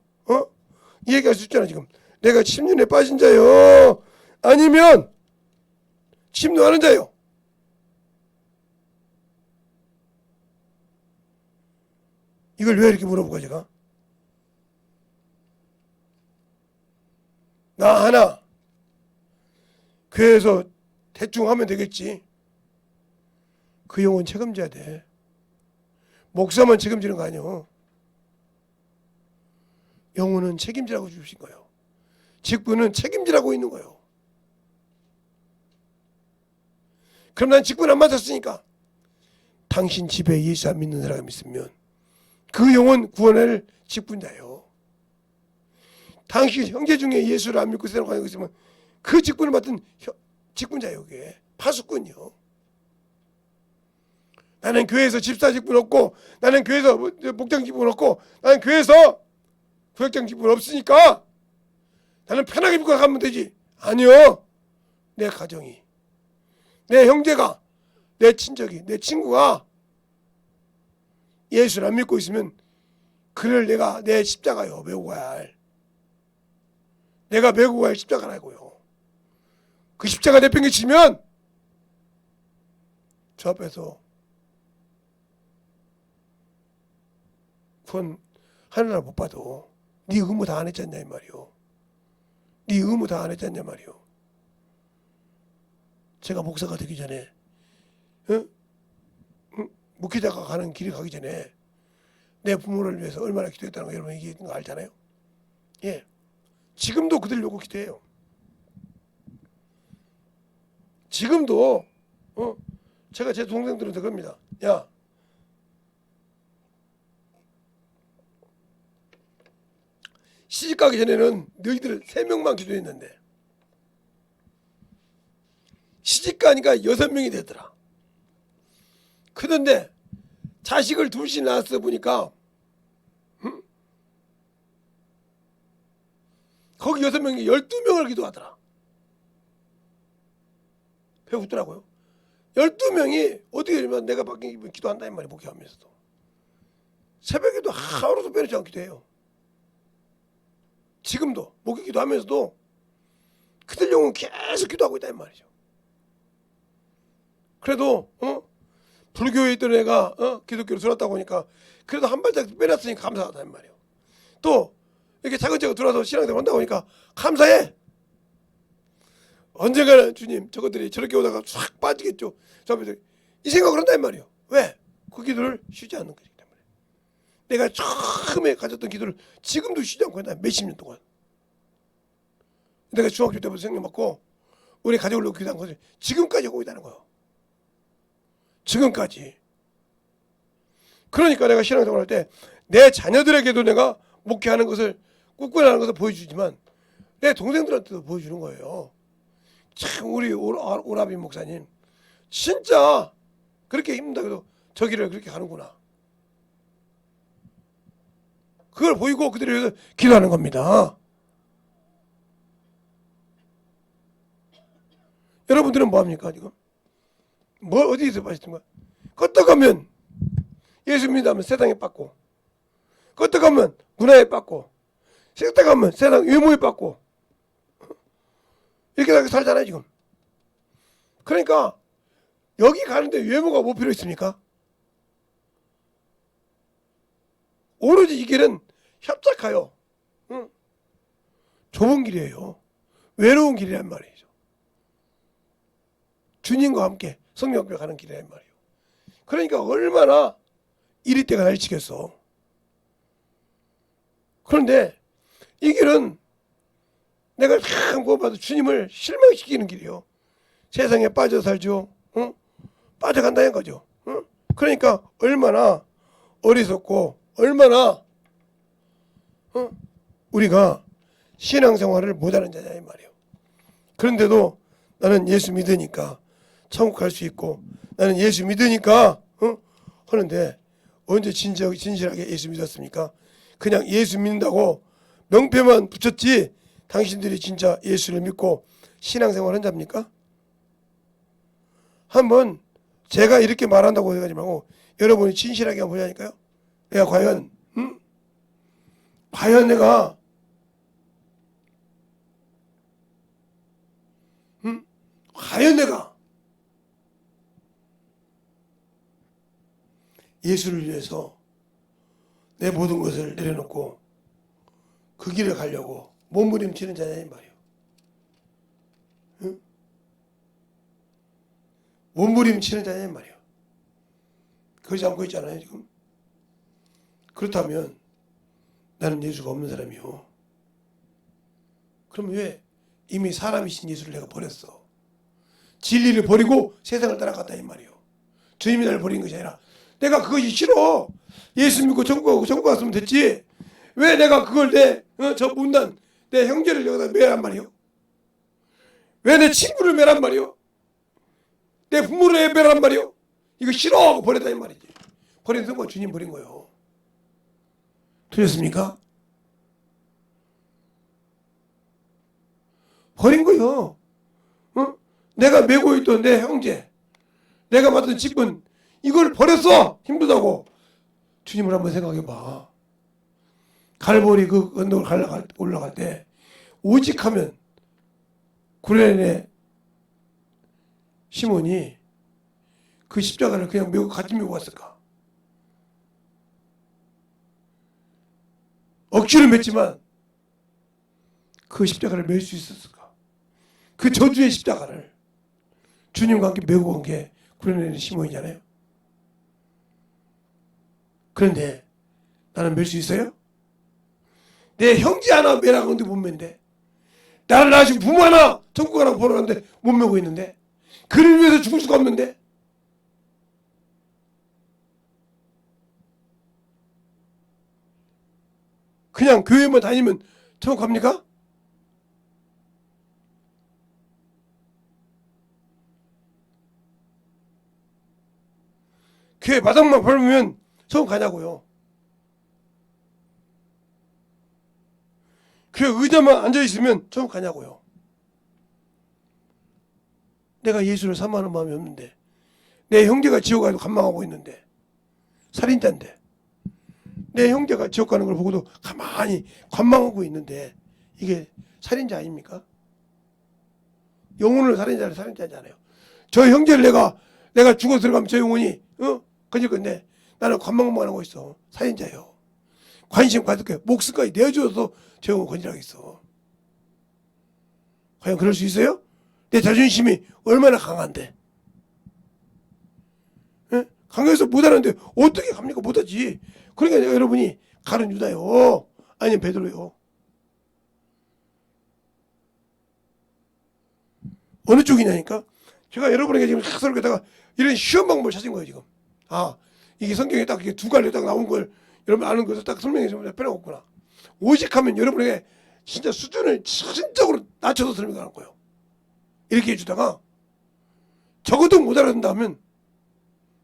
얘기할 수 있잖아. 지금 내가 침륜에 빠진 자요, 아니면 침노하는 자요. 이걸 왜 이렇게 물어볼까 제가? 나 하나 교회에서 대충 하면 되겠지. 그 영혼 책임져야 돼. 목사만 책임지는 거 아니요. 영혼은 책임지라고 주신 거예요. 직분은 책임지라고 있는 거예요. 그럼 난 직분 안 맡았으니까 당신 집에 예수 안 믿는 사람이 있으면 그 영혼 구원할 직분자요. 당신 형제 중에 예수를 안 믿고 세상 가고 있으면 그 직분을 맡은 직분자요. 그게 파수꾼이요. 나는 교회에서 집사 직분 없고, 나는 교회에서 목장 직분 없고, 나는 교회에서 구역장 직분 없으니까 나는 편하게 믿고 가면 되지. 아니요. 내 가정이, 내 형제가, 내 친척이, 내 친구가 예수를 안 믿고 있으면 그를 내가 내 십자가요 메고 가야 할, 내가 메고 가야 할 십자가라고요. 그 십자가 내팽개치면 저 앞에서 구원 하늘나라 못 봐도 네 의무 다 안 했잖냐 이 말이요. 네 의무 다 안 했잖냐 말이요. 제가 목사가 되기 전에 목회자가 가는 길에 가기 전에 내 부모를 위해서 얼마나 기도했다는 거 여러분 얘기했던 거 알잖아요. 예, 지금도 그들 요구 기도해요. 지금도 제가 제 동생들한테 그럽니다. 야, 시집가기 전에는 너희들 3명만 기도했는데 시집가니까 6명이 되더라. 그런데 자식을 둘씩 낳았어 보니까 거기 6명이 12명을 기도하더라. 배우더라고요. 12명이 어떻게 되면 내가 바뀌면 기도한다 이 말이에요. 목회하면서도 새벽에도 하루도 빼놓지 않고 기도해요. 지금도 목회 기도하면서도 그들 영혼 계속 기도하고 있다 이 말이죠. 그래도 불교에 있던 애가 기독교로 들어왔다고 하니까 그래도 한 발짝 빼놨으니까 감사하다 이 말이에요. 또 이렇게 차근차근 들어와서 신앙생활 한다고 하니까 감사해. 언젠가는 주님 저것들이 저렇게 오다가 싹 빠지겠죠. 이 생각을 한다 이 말이에요. 왜? 그 기도를 쉬지 않는 거기 때문에. 내가 처음에 가졌던 기도를 지금도 쉬지 않고 한다. 몇십 년 동안. 내가 중학교 때부터 성령 받고 우리 가족을 놓고 기도한 것을 지금까지 하고 있다는 거예요. 지금까지. 그러니까 내가 신앙생활 할 때 내 자녀들에게도 내가 목회하는 것을 꿋꿋이 하는 것을 보여주지만 내 동생들한테도 보여주는 거예요. 참 우리 오라비 목사님 진짜 그렇게 힘들다고 저 길을 그렇게 가는구나. 그걸 보이고 그들을 위해서 기도하는 겁니다. 여러분들은 뭐합니까 지금? 뭐 어디서 빠졌던 거야? 껐다가면 예수 믿으면 세상에 빠고, 껐다가면 문화에 빠고, 껐다가면 세상 외모에 빠고, 이렇게 살잖아요 지금. 그러니까 여기 가는데 외모가 뭐 필요 있습니까? 오로지 이 길은 협착하여 좁은 길이에요. 외로운 길이란 말이죠. 주님과 함께 성령과 가는 길이란 말이에요. 그러니까 얼마나 이리 때가 날치겠어. 그런데 이 길은 내가 참 봐도 주님을 실망시키는 길이요. 세상에 빠져 살죠. 빠져간다는 거죠. 그러니까 얼마나 어리석고 얼마나 우리가 신앙생활을 못하는 자냐 이 말이에요. 그런데도 나는 예수 믿으니까 천국 갈 수 있고 나는 예수 믿으니까 하는데 언제 진실하게 예수 믿었습니까? 그냥 예수 믿는다고 명패만 붙였지 당신들이 진짜 예수를 믿고 신앙생활 한 자입니까? 한번 제가 이렇게 말한다고 해가지 말고 여러분이 진실하게 한번 보자니까요. 내가 과연 내가 과연 내가 예수를 위해서 내 모든 것을 내려놓고 그 길에 가려고 몸부림치는 자냐 이 말이에요. 몸부림치는 자냐 이 말이에요. 그러지 않고 있잖아요 지금. 그렇다면 나는 예수가 없는 사람이요. 그럼 왜 이미 사람이신 예수를 내가 버렸어? 진리를 버리고 세상을 따라갔다 이 말이에요. 주님이 나를 버린 것이 아니라 내가 그것이 싫어. 예수 믿고 천국 갔으면 됐지. 왜 내가 그걸 저 문단 내 형제를 여기다 매란 말이요? 왜 내 친구를 매란 말이요? 내 부모를 매란 말이요? 이거 싫어 하고 버렸다 이 말이지. 버린 순간 주님 버린 거예요. 틀렸습니까? 버린 거요. 내가 메고 있던 내 형제, 내가 맡은 직분, 이걸 버렸어. 힘들다고. 주님을 한번 생각해 봐. 갈보리 그 언덕을 올라갈 때 오직 하면 구레네 시몬이 그 십자가를 그냥 같이 메고 갔을까? 억지로 맸지만 그 십자가를 맬 수 있었을까? 그 저주의 십자가를 주님과 함께 메고 간 게 구레네 시몬이잖아요. 그런데 나는 맬 수 있어요? 내 형제 하나 매라고 하는데 못 맨데, 나를 낳으신 부모 하나 천국 가라고 보러 가는데 못 메고 있는데, 그를 위해서 죽을 수가 없는데, 그냥 교회만 다니면 천국 갑니까? 교회 바닥만 밟으면 천국 가냐고요. 교회 의자만 앉아있으면 천국 가냐고요. 내가 예수를 사모하는 마음이 없는데, 내 형제가 지옥 가도 관망하고 있는데, 살인자인데, 내 형제가 지옥 가는 걸 보고도 가만히 관망하고 있는데, 이게 살인자 아닙니까? 영혼을 살인자잖아요. 저 형제를 내가 죽어 들어가면 저 영혼이 건질 건데 나는 관망만 하고 있어. 살인자예요. 관심 가득해. 목숨까지 내어줘서 저 영혼 건질하겠어. 과연 그럴 수 있어요? 내 자존심이 얼마나 강한데, 강해서 못하는데 어떻게 갑니까? 못하지. 그러니까 내가 여러분이 가는 유다요 아니면 베드로요, 어느 쪽이냐니까. 제가 여러분에게 지금 학설에다가 이런 쉬운 방법을 찾은 거예요 지금. 아 이게 성경에 딱 이게 두 갈래 딱 나온 걸 여러분 아는 것을 딱 설명해 주면 빼놓았구나. 오직하면 여러분에게 진짜 수준을 진적으로 낮춰서 설명하는 거예요. 이렇게 해주다가 적어도 못 알아듣는다면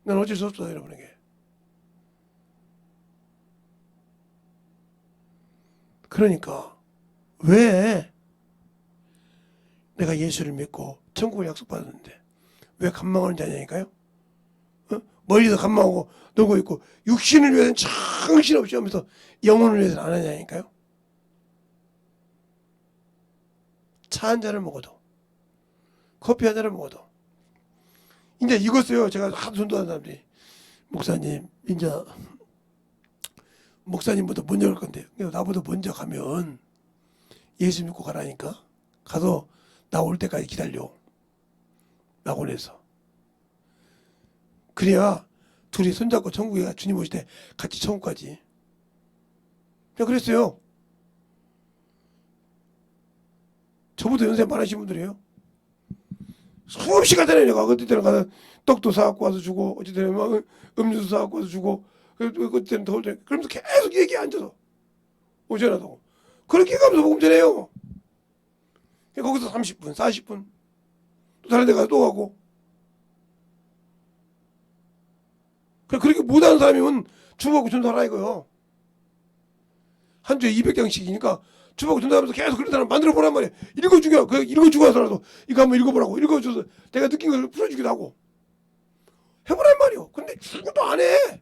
난 어쩔 수 없어 여러분에게. 그러니까 왜 내가 예수를 믿고 천국을 약속받았는데 왜 간망하는 자냐니까요. 멀리서 간망하고 놀고 있고 육신을 위해서는 정신없이 하면서 영혼을 위해서는 안 하냐니까요. 차 한 잔을 먹어도 커피 한 잔을 먹어도 이제 이것도요. 제가 하도 전도하는 사람들이 목사님 이제 목사님보다 먼저 갈 건데 나보다 먼저 가면 예수 믿고 가라니까 가서 나 올 때까지 기다려 라고 해서 그래야 둘이 손잡고 천국에 주님 오실 때 같이 천국 가지. 그냥 그랬어요. 저보다 연세 많으신 분들이에요. 수없이 가잖아요. 내가 어떨 때는 가서 떡도 사갖고 와서 주고 어쩔 때는 막 음료수 사갖고 와서 주고 어쩔 때는 더울 때 그러면서 계속 얘기에 앉아서 오전화도 그렇게 가면서 복음 전해요. 거기서 30분 40분 또 다른 데 가서 또 가고 그렇게 못하는 사람이면 주보하고 전도하라 이거요. 한 주에 200장씩이니까 주보하고 전도하면서 계속 그런 사람 만들어 보란 말이에요. 읽어주게 그 읽어주고 하더라도 이거 한번 읽어보라고 읽어줘서 내가 느낀 걸 풀어주기도 하고 해보란 말이에요. 근데 죽어도 안 해.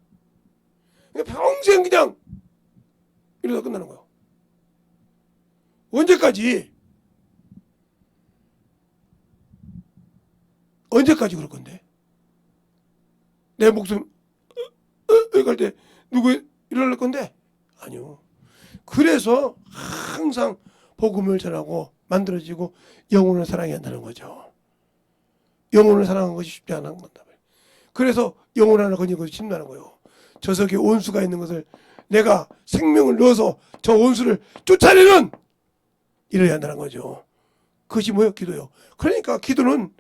평생 그냥 이러다 끝나는 거예요. 언제까지 그럴 건데? 내 목숨 여기 갈 때 누구 일어날 건데? 아니요. 그래서 항상 복음을 전하고 만들어지고 영혼을 사랑해야 한다는 거죠. 영혼을 사랑하는 것이 쉽지 않은 건다. 그래서 영혼 하나 건진 것이 힘나는 거예요. 저 속에 온수가 있는 것을 내가 생명을 넣어서 저 온수를 쫓아내는 일을 해야 한다는 거죠. 그것이 뭐예요? 기도요. 그러니까 기도는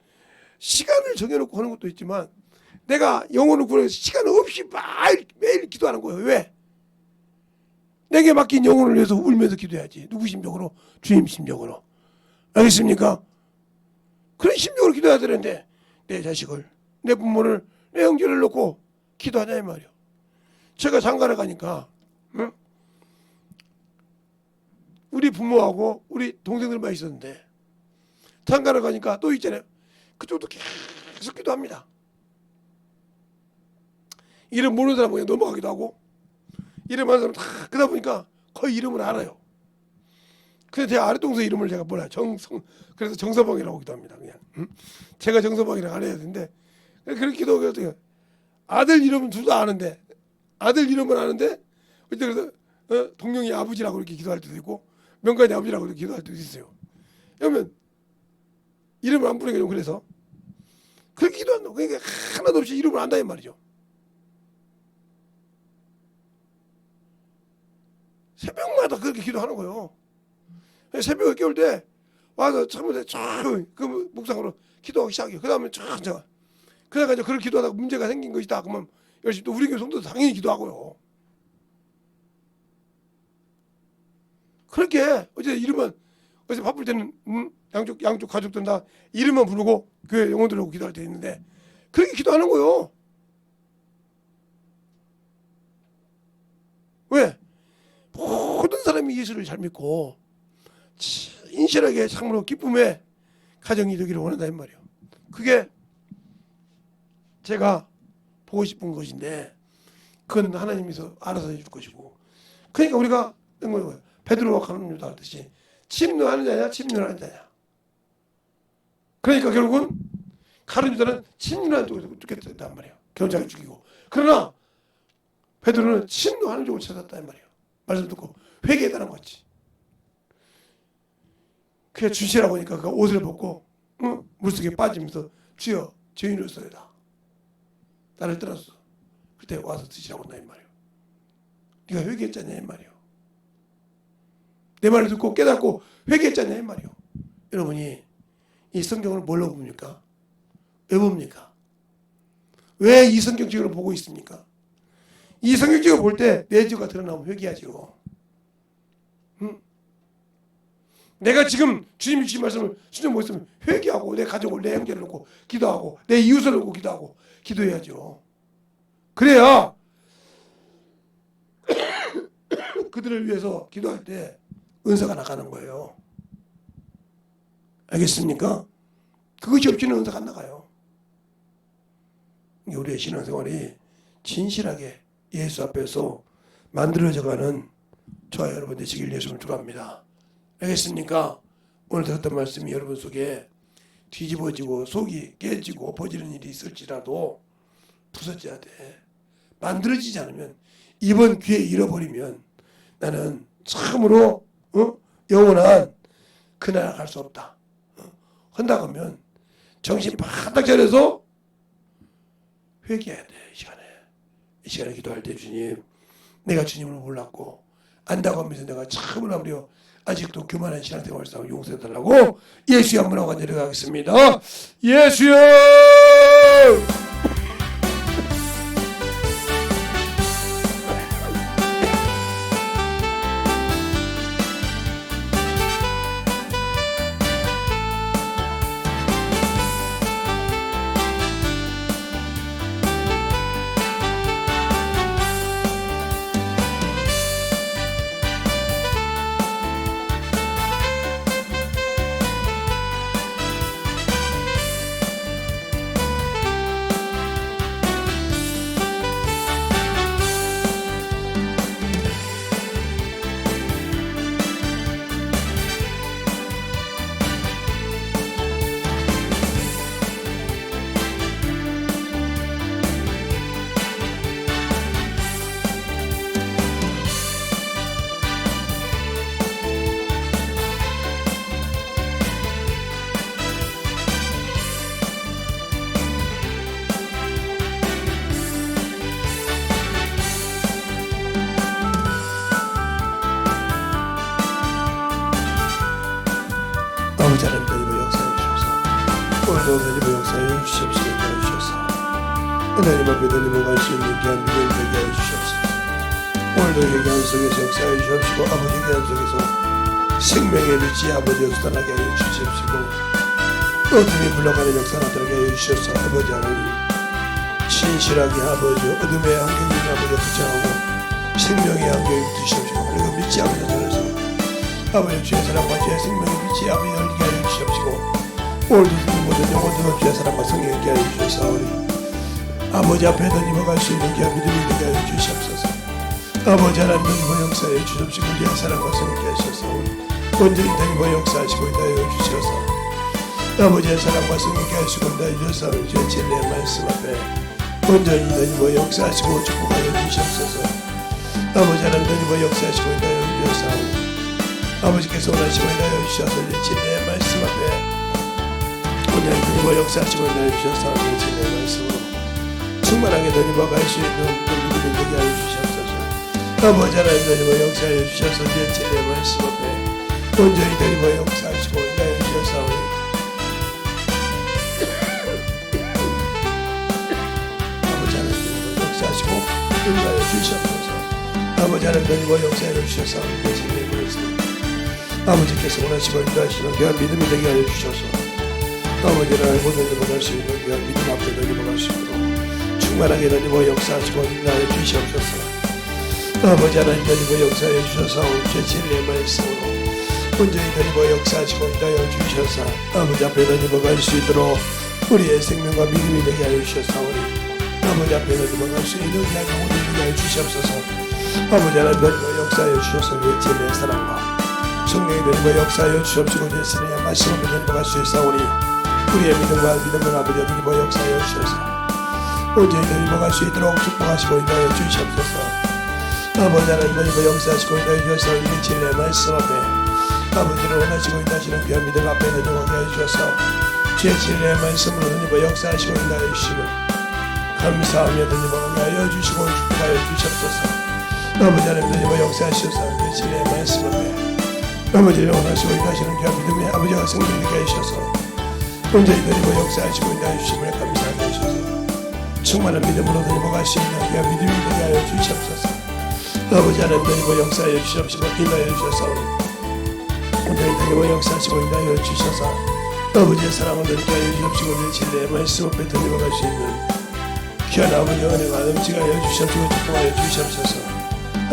시간을 정해놓고 하는 것도 있지만 내가 영혼을 구해서 시간 없이 매일 기도하는 거예요. 왜? 내게 맡긴 영혼을 위해서 울면서 기도해야지. 누구 심정으로? 주님 심정으로. 알겠습니까? 그런 심정으로 기도해야 되는데 내 자식을, 내 부모를, 내 형제를 놓고 기도하냐 이 말이요. 제가 장가를 가니까 응? 우리 부모하고 우리 동생들만 있었는데 장가를 가니까 또 있잖아요. 그쪽도 계속 기도합니다. 이름 모르는 사람 그냥 넘어가기도 하고 이름 아는 사람 다 그러다 보니까 거의 이름을 알아요. 근데 제 아랫동생 이름을 제가 몰라요. 그래서 정서방이라고 하기도 합니다. 그냥 제가 정서방이라고 안 해야 되는데 그렇게 기도하고 아들 이름은 둘 다 아는데 아들 이름은 아는데 그래서 동영이 아버지라고 이렇게 기도할 때도 있고 명간이 아버지라고 이렇게 기도할 때도 있어요. 그러면 이름을 안 부르게 좀 그래서 그렇게 기도한다고. 그러니까 하나도 없이 이름을 안다는 말이죠. 새벽마다 그렇게 기도하는 거예요. 새벽에 깨울 때 와서 처음에 그 묵상으로 기도하기 시작해요. 그 다음에 쫙 그러다가 이제 그렇게 기도하다가 문제가 생긴 것이다. 그러면 열심히 또 우리 교회 성도도 당연히 기도하고요. 그렇게 어제 이름만 어제 바쁠 때는 양쪽 가족들 다 이름만 부르고 교회 영혼들하고 기도할 때 있는데 그렇게 기도하는 거예요. 왜? 모든 사람이 예수를 잘 믿고 인실하게 참으로 기쁨의 가정이 되기를 원한다는 말이에요. 그게 제가 보고 싶은 것인데 그건 하나님께서 알아서 해줄 것이고 그러니까 우리가 베드로와 가룟 유다 하듯이 침노하는 자냐 침노하는 자냐. 그러니까 결국은 가룟 유다는 침노하는 쪽에서 죽겠단 말이에요. 경찰을 죽이고. 그러나 베드로는 침노하는 쪽을 찾았단 말이에요. 말씀 듣고 회개해달라는 거지. 그래 주시라고 하니까 그 옷을 벗고 물속에 빠지면서 주여 죄인으로서이다. 나를 떠났어. 그때 와서 드시라고 한다 이 말이에요. 네가 회개했잖냐 이 말이에요. 내 말을 듣고 깨닫고 회개했잖냐 이 말이에요. 여러분이 이 성경을 뭘로 봅니까? 왜 봅니까? 왜 이 성경적으로 보고 있습니까? 이 성경적으로 볼 때 내 죄가 드러나면 회개하죠. 내가 지금 주님이 주신 말씀을 순종 못했으면 회개하고 내 가족을, 내 형제를 놓고 기도하고 내 이웃을 놓고 기도하고 기도해야죠. 그래야 그들을 위해서 기도할 때 은사가 나가는 거예요. 알겠습니까? 그것이 없이는 은사가 안 나가요. 우리의 신앙생활이 진실하게 예수 앞에서 만들어져가는 저와 여러분 되시길 예수님을 축원합니다. 알겠습니까? 오늘 들었던 말씀이 여러분 속에 뒤집어지고 속이 깨지고 엎어지는 일이 있을지라도 부서져야 돼. 만들어지지 않으면 이번 기회 잃어버리면 나는 참으로 영원한 그날 갈 수 없다. 한다고 하면 정신 바짝 차려서 회개해야 돼. 이 시간에 기도할 때 주님, 내가 주님을 몰랐고 안다고 하면서 내가 참으로 아무려 아직도 교만한 신앙생활을 싸고 용서해달라고 예수의 한번하고 간절히 가겠습니다. 예수여! 아버지 하나님 하나님 역사해 주셔서 오늘도 하나님 역사해 주시옵시고 도와주셔서 하나님 앞에 하나님 갈 수 있는 귀한 믿음을 되게 해 주시옵소서. 오늘도 회개한 속에서 역사해 주시옵시고 아버지 회개한 속에서 생명의 빛이 아버지 역사 나게 해 주시옵시고 어둠이 물러가는 역사 나게 해 주셔서 아버지 하나님 진실하게 아버지 어둠의 안경이 아버지 붙여하고 생명의 안경이 붙으시옵시고 그리고 빛이 아버지 들어서 아버지 주의 사랑과 주의 생명의 빛이 아버지 열리게 하여 주시옵시고 오늘도 모든 영혼들로 주의 사랑과 성령을 있게 하여 주시옵소서. 아버지 앞에 던지어갈 수 있는 귀한 믿음이 되게 하여 주시옵소서. 아버지 하나님 던지어 역사해 주시옵시고 우리의 사랑과 성령을 하셔서 온전히 던지어 역사하시고 있다 하여 주셔서 아버지의 사랑과 성령을 하시고 있다 하여 주셔서 주의 진리의 말씀 앞에 온전히 던지어 역사하시고 축복하여 주시옵소서. 아버지 하나님 던지어 역사하시고 있다 하여 주셔서 아버지께서 원하시고 인하여 주셔서 진리의 말씀 앞에 온전히 던지어 역사하시고 인하여 주셔서 진리의 말씀으로 충만하게 던지어 갈 수 있는 믿음이 되게 하여 주시옵소서. 아버지 하나님 던지어 역사하여 주셔서 진리의 말씀 앞에 온전히 던지어 역사하시고 인하여 주셔서 아버지 하나님 던지어 역사하시고 인하여 주시옵소서. 아버지 하나님 던지어 역사하여 주셔서 진리의 말씀 아버지께서 원하시고 인도하시는 귀한 믿음이 되게 하여 주셔서 아버지를 모든 데 보낼 수 있는 귀한 믿음 앞에 던지어갈 수 있도록 충만하게 던지어 역사하시고 인도하여 주시옵소서. 아버지 하나님 던지어 역사하여 주셔서 주의 진리의 말씀으로 온전히 던지어 역사하시고 인도하여 주셔서 아버지 앞에 던지어갈 수 있도록 우리의 생명과 믿음이 되게 하여 주셔서오니 아버지 앞에 던지어갈 수 있는 귀한 영혼이 되게 하여 주시옵소서. 아버지 하나님 던지어 역사하여 주셔서 우리의 진리의 사랑과 성령이 되고 역사하여 주옵시고 예수님의 말씀을 던져갈 수 있사오니 우리의 믿음을 아버지 던지고 역사하여 주셔서 온전히 던져갈 수 있도록 축복하시고 인도하여 주시옵소서. 아버지 하나님 던지고 역사하시고 인도하여 주셔서 우리의 진리의 말씀 앞에 아버지를 원하시고 인도하시는 귀한 믿음 앞에 던져가게 하여 주셔서 주의 진리의 말씀으로 던지고 역사하시고 인도하여 주시고 감사하며 던져가게 하여 주시고 축복하여 주시옵소서. 아버지 하나님 던지고 역사하셔서 우리의 진리의 말씀 앞에 아버지를 원하시고 인도하시는 귀한 믿음의 아버지와 성령님께 하셔서 온전히 던지고 역사하시고 인도하여 주심을 감사합니다. 충만한 믿음으로 드리고갈 수 있는 귀한 믿음이 되게 하여 주시옵소서. 아버지 하나님 드리고 역사하여 주시옵시고 인하여 주셔서 온전히 드리고 역사하시고 인하여 주셔서 아버지의 사랑을 드리게 하여 주시옵시고 우리의 진리의 말씀 앞에 드리고갈 수 있는 귀한 아버지의 은혜가 넘치게 주시옵시고 축복하여 주시옵소서.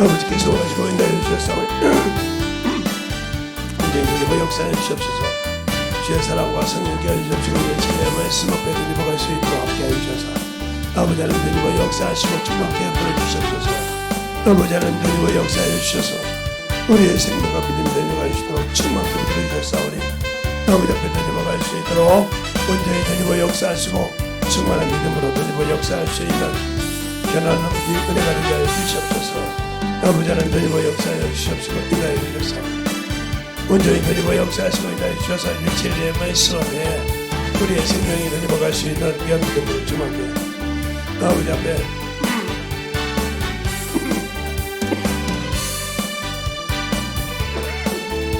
아버지께서 원하시고 인하여 주셔서 온전히 드리고 역사하여 주시옵소서. 주의 사랑과 성령께 하여 주시옵시고 우리의 진리의 말씀 앞에 드리고갈 수 있도록 함께 하여 주셔서 아버지 하나님 드리고 역사하시고 축복하여 보내주시옵소서. 아버지 하나님 드리고 역사하여 주셔서 우리의 생명과 믿음이 되어갈 수 있도록 충만케 부어주셨사오니 아버지 앞에 드리고갈 수 있도록 온전히 드리고 역사하시고 충만한 믿음으로 드리고 역사할 수 있는 편안한 아버지 은혜가 되게 하여 주시옵소서. 아버지 하나님 드리고 역사하여 주시옵시고 인하여 주셨사오니 온전히 드리고 역사하시고 인하여 주셔서 진리의 말씀 앞에 우리의 생명이 드리고갈 수 있는 귀한 믿음으로 충만케 아버지 앞에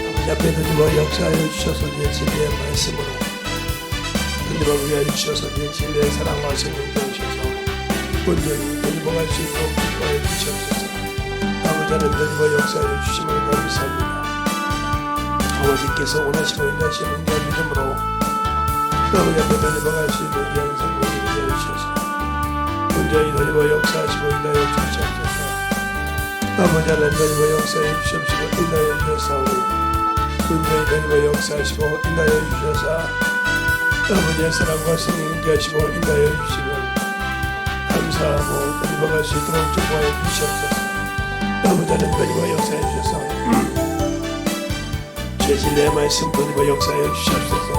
아버지 앞에 드리고 역사하여 주셔서 우리의 진리의 말씀으로 드리고 위하여 주셔서 우리의 진리의 사랑과 생명을 주셔서 온전히 드리고갈 수 있도록 기도하여 주시옵소서. 아버지 하나님 드리고 역사하여 주심을 감사합니다. 아버지께서 원하시고 인하시는 귀한 믿음으로 아버지 앞에 드리고갈 수 있는 귀한 성공을 위하여 주셔서 온전히 드리고 역사하시고 인하여 주시옵소서. 아버지 하나님 드리고 역사하여 주시옵시고 인하여 주셔서 온전히 드리고 역사하시고 인하여 주셔서 아버지의 사랑과 성령 인도하시고 인하여 주시면 감사하고 드리고갈 수 있도록 축복하여 주시옵소서. 아버지 하나님 드리고 역사하여 주셔서 주의 진리의 말씀 드리고 역사하여 주시옵소서.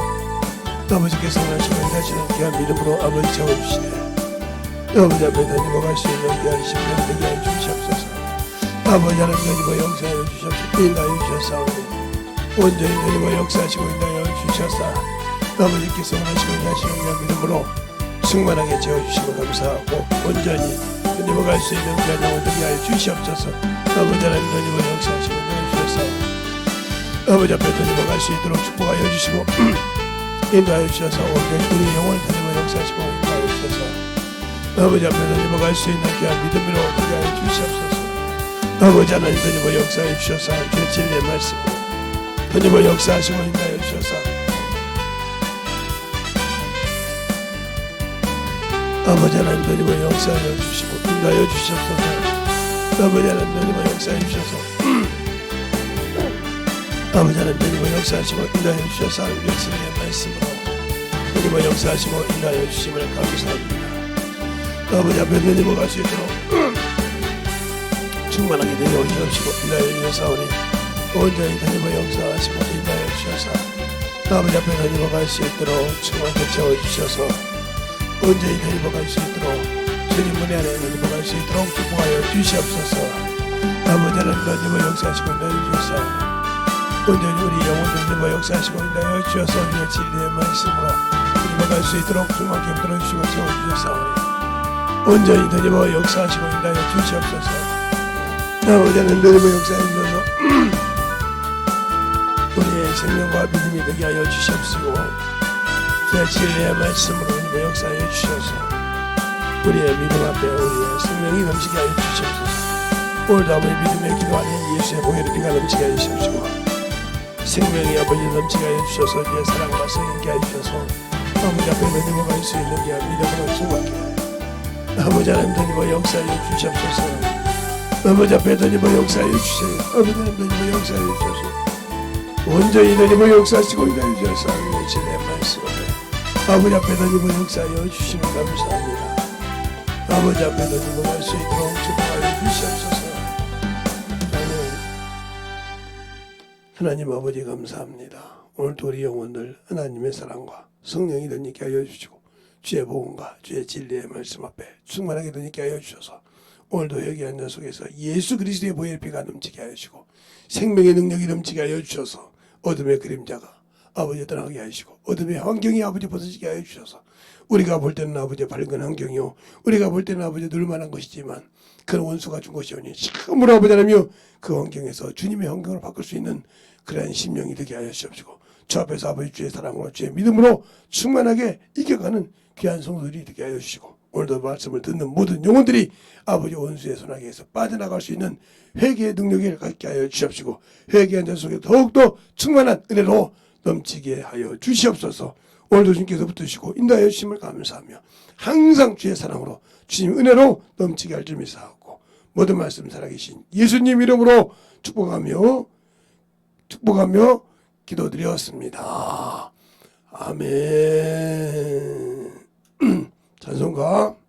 아버지께서 원하시고 인하시는 귀한 믿음으로 아버지 채워주시네 아버지 앞에 드리고 갈 수 있는 귀한 심령 되게 하여 주시옵소서. 아버지 하나님 드리고 역사하여 주시옵소서. 인하여 주셨사오니 온전히 드리고 역사하시고 인하여 주셔서 아버지께서 원하시고 인하시는 귀한 믿음으로 충만하게 채워주시고 감사하고 온전히 드리고 갈 수 있는 귀한 영혼 되게 하여 주시옵소서. 아버지 하나님 드리고 역사하시고 인하여 주셔서 아버지 앞에 드리고 갈 수 있도록 축복하여 주시고 인도하여 주셔서 온전히 우리 영혼을 드리고 역사하시고 인도하여 주셔서 아버지 앞에 드리고 갈 수 있는 귀한 믿음으로 되게 하여 주시옵소서. 아버지 하나님 드리고 역사해 주셔서 주의 진리의 말씀으로 드리고 역사하시고 인도하여 주셔서 아버지 하나님 드리고 역사하여 주시고 인도하여 주시옵소서. 아버지 하나님 드리고 역사해 주셔서 아버지 하나님 드리고 역사하시고 인도하여 주셔서 주의 진리의 말씀으로 드리고 역사하시고 인도하여 주심을 감사합니다. 아버지 앞에 드리고 갈 수 있도록 충만하게 되어 주시옵시고 인하여 주셔서오니 온전히 드리고 역사하시고 인하여 주셔서 아버지 앞에 드리고 갈 수 있도록 충만하게 채워주셔서 온전히 드리고 갈 수 있도록 주님 은혜 안에 드리고 갈 수 있도록 축복하여 주시옵소서. 아버지 하나님 드리고 역사하시고 인하여 주셔서 온전히 우리 영혼을 드리고 역사하시고 인하여 주셔서 우리의 진리의 말씀으로 드리고 갈 수 있도록 충만하게 들어주시고 채워주셔서오니 온전히 드리고 역사하시고 인하여 주시옵소서. 아버지 하나님 드리고 역사해 주셔서 우리의 생명과 믿음이 되게 하여 주시옵시고 주의 진리의 말씀으로 드리고 역사해 주셔서 우리의 믿음 앞에 우리의 생명이 넘치게 하여 주시옵소서. 오늘도 아버지 믿음의 기도 안에 예수의 보혈의 피가 넘치게 하여 주시옵시고 생명이 아버지 넘치게 하여 주셔서 주의 사랑과 성령께 하여 주셔서 아버지 앞에 드리고 갈 수 있는 귀한 믿음으로 충만케 아버지 하나님 드리고 역사하여 주시옵소서. 아버지 앞에 드리고 역사하여 주세요. 아버지 하나님 드리고 역사하여 주셔서 온전히 드리고 역사하시고 인하여 주셔서 우리의 진리의 말씀 앞에 아버지 앞에 드리고 역사하여 주시면 감사합니다. 아버지 앞에 드리고 갈 수 있도록 축복하여 주시옵소서. 하나님 아버지 감사합니다. 오늘도 우리 영혼들 하나님의 사랑과 성령이 되니까 하여 주시고 주의 복음과 주의 진리의 말씀 앞에 충만하게 되니까 하여 주셔서 오늘도 여기 앉아 속에서 예수 그리스도의 보혈의 피가 넘치게 하여 주시고 생명의 능력이 넘치게 하여 주셔서 어둠의 그림자가 아버지 떠나게 하시고 어둠의 환경이 아버지 벗어지게 하여 주셔서 우리가 볼 때는 아버지 밝은 환경이요 우리가 볼 때는 아버지 놀만한 것이지만 그런 원수가 준 것이오니 참으로 아버지 하나님이여 그 환경에서 주님의 환경을 바꿀 수 있는 그러한 심령이 되게 하여 주시옵시고 주 앞에서 아버지 주의 사랑으로 주의 믿음으로 충만하게 이겨가는 귀한 성도들이 되게 하여 주시고 오늘도 말씀을 듣는 모든 영혼들이 아버지 원수의 손아귀에서 빠져나갈 수 있는 회개의 능력을 갖게 하여 주시옵시고 회개한 자 속에 더욱더 충만한 은혜로 넘치게 하여 주시옵소서. 오늘도 주님께서 붙드시고 인도하여 주심을 감사하며 항상 주의 사랑으로 주님 은혜로 넘치게 할 줄 믿사옵고 모든 말씀 살아계신 예수님 이름으로 축복하며 기도드렸습니다. 아멘. 찬송가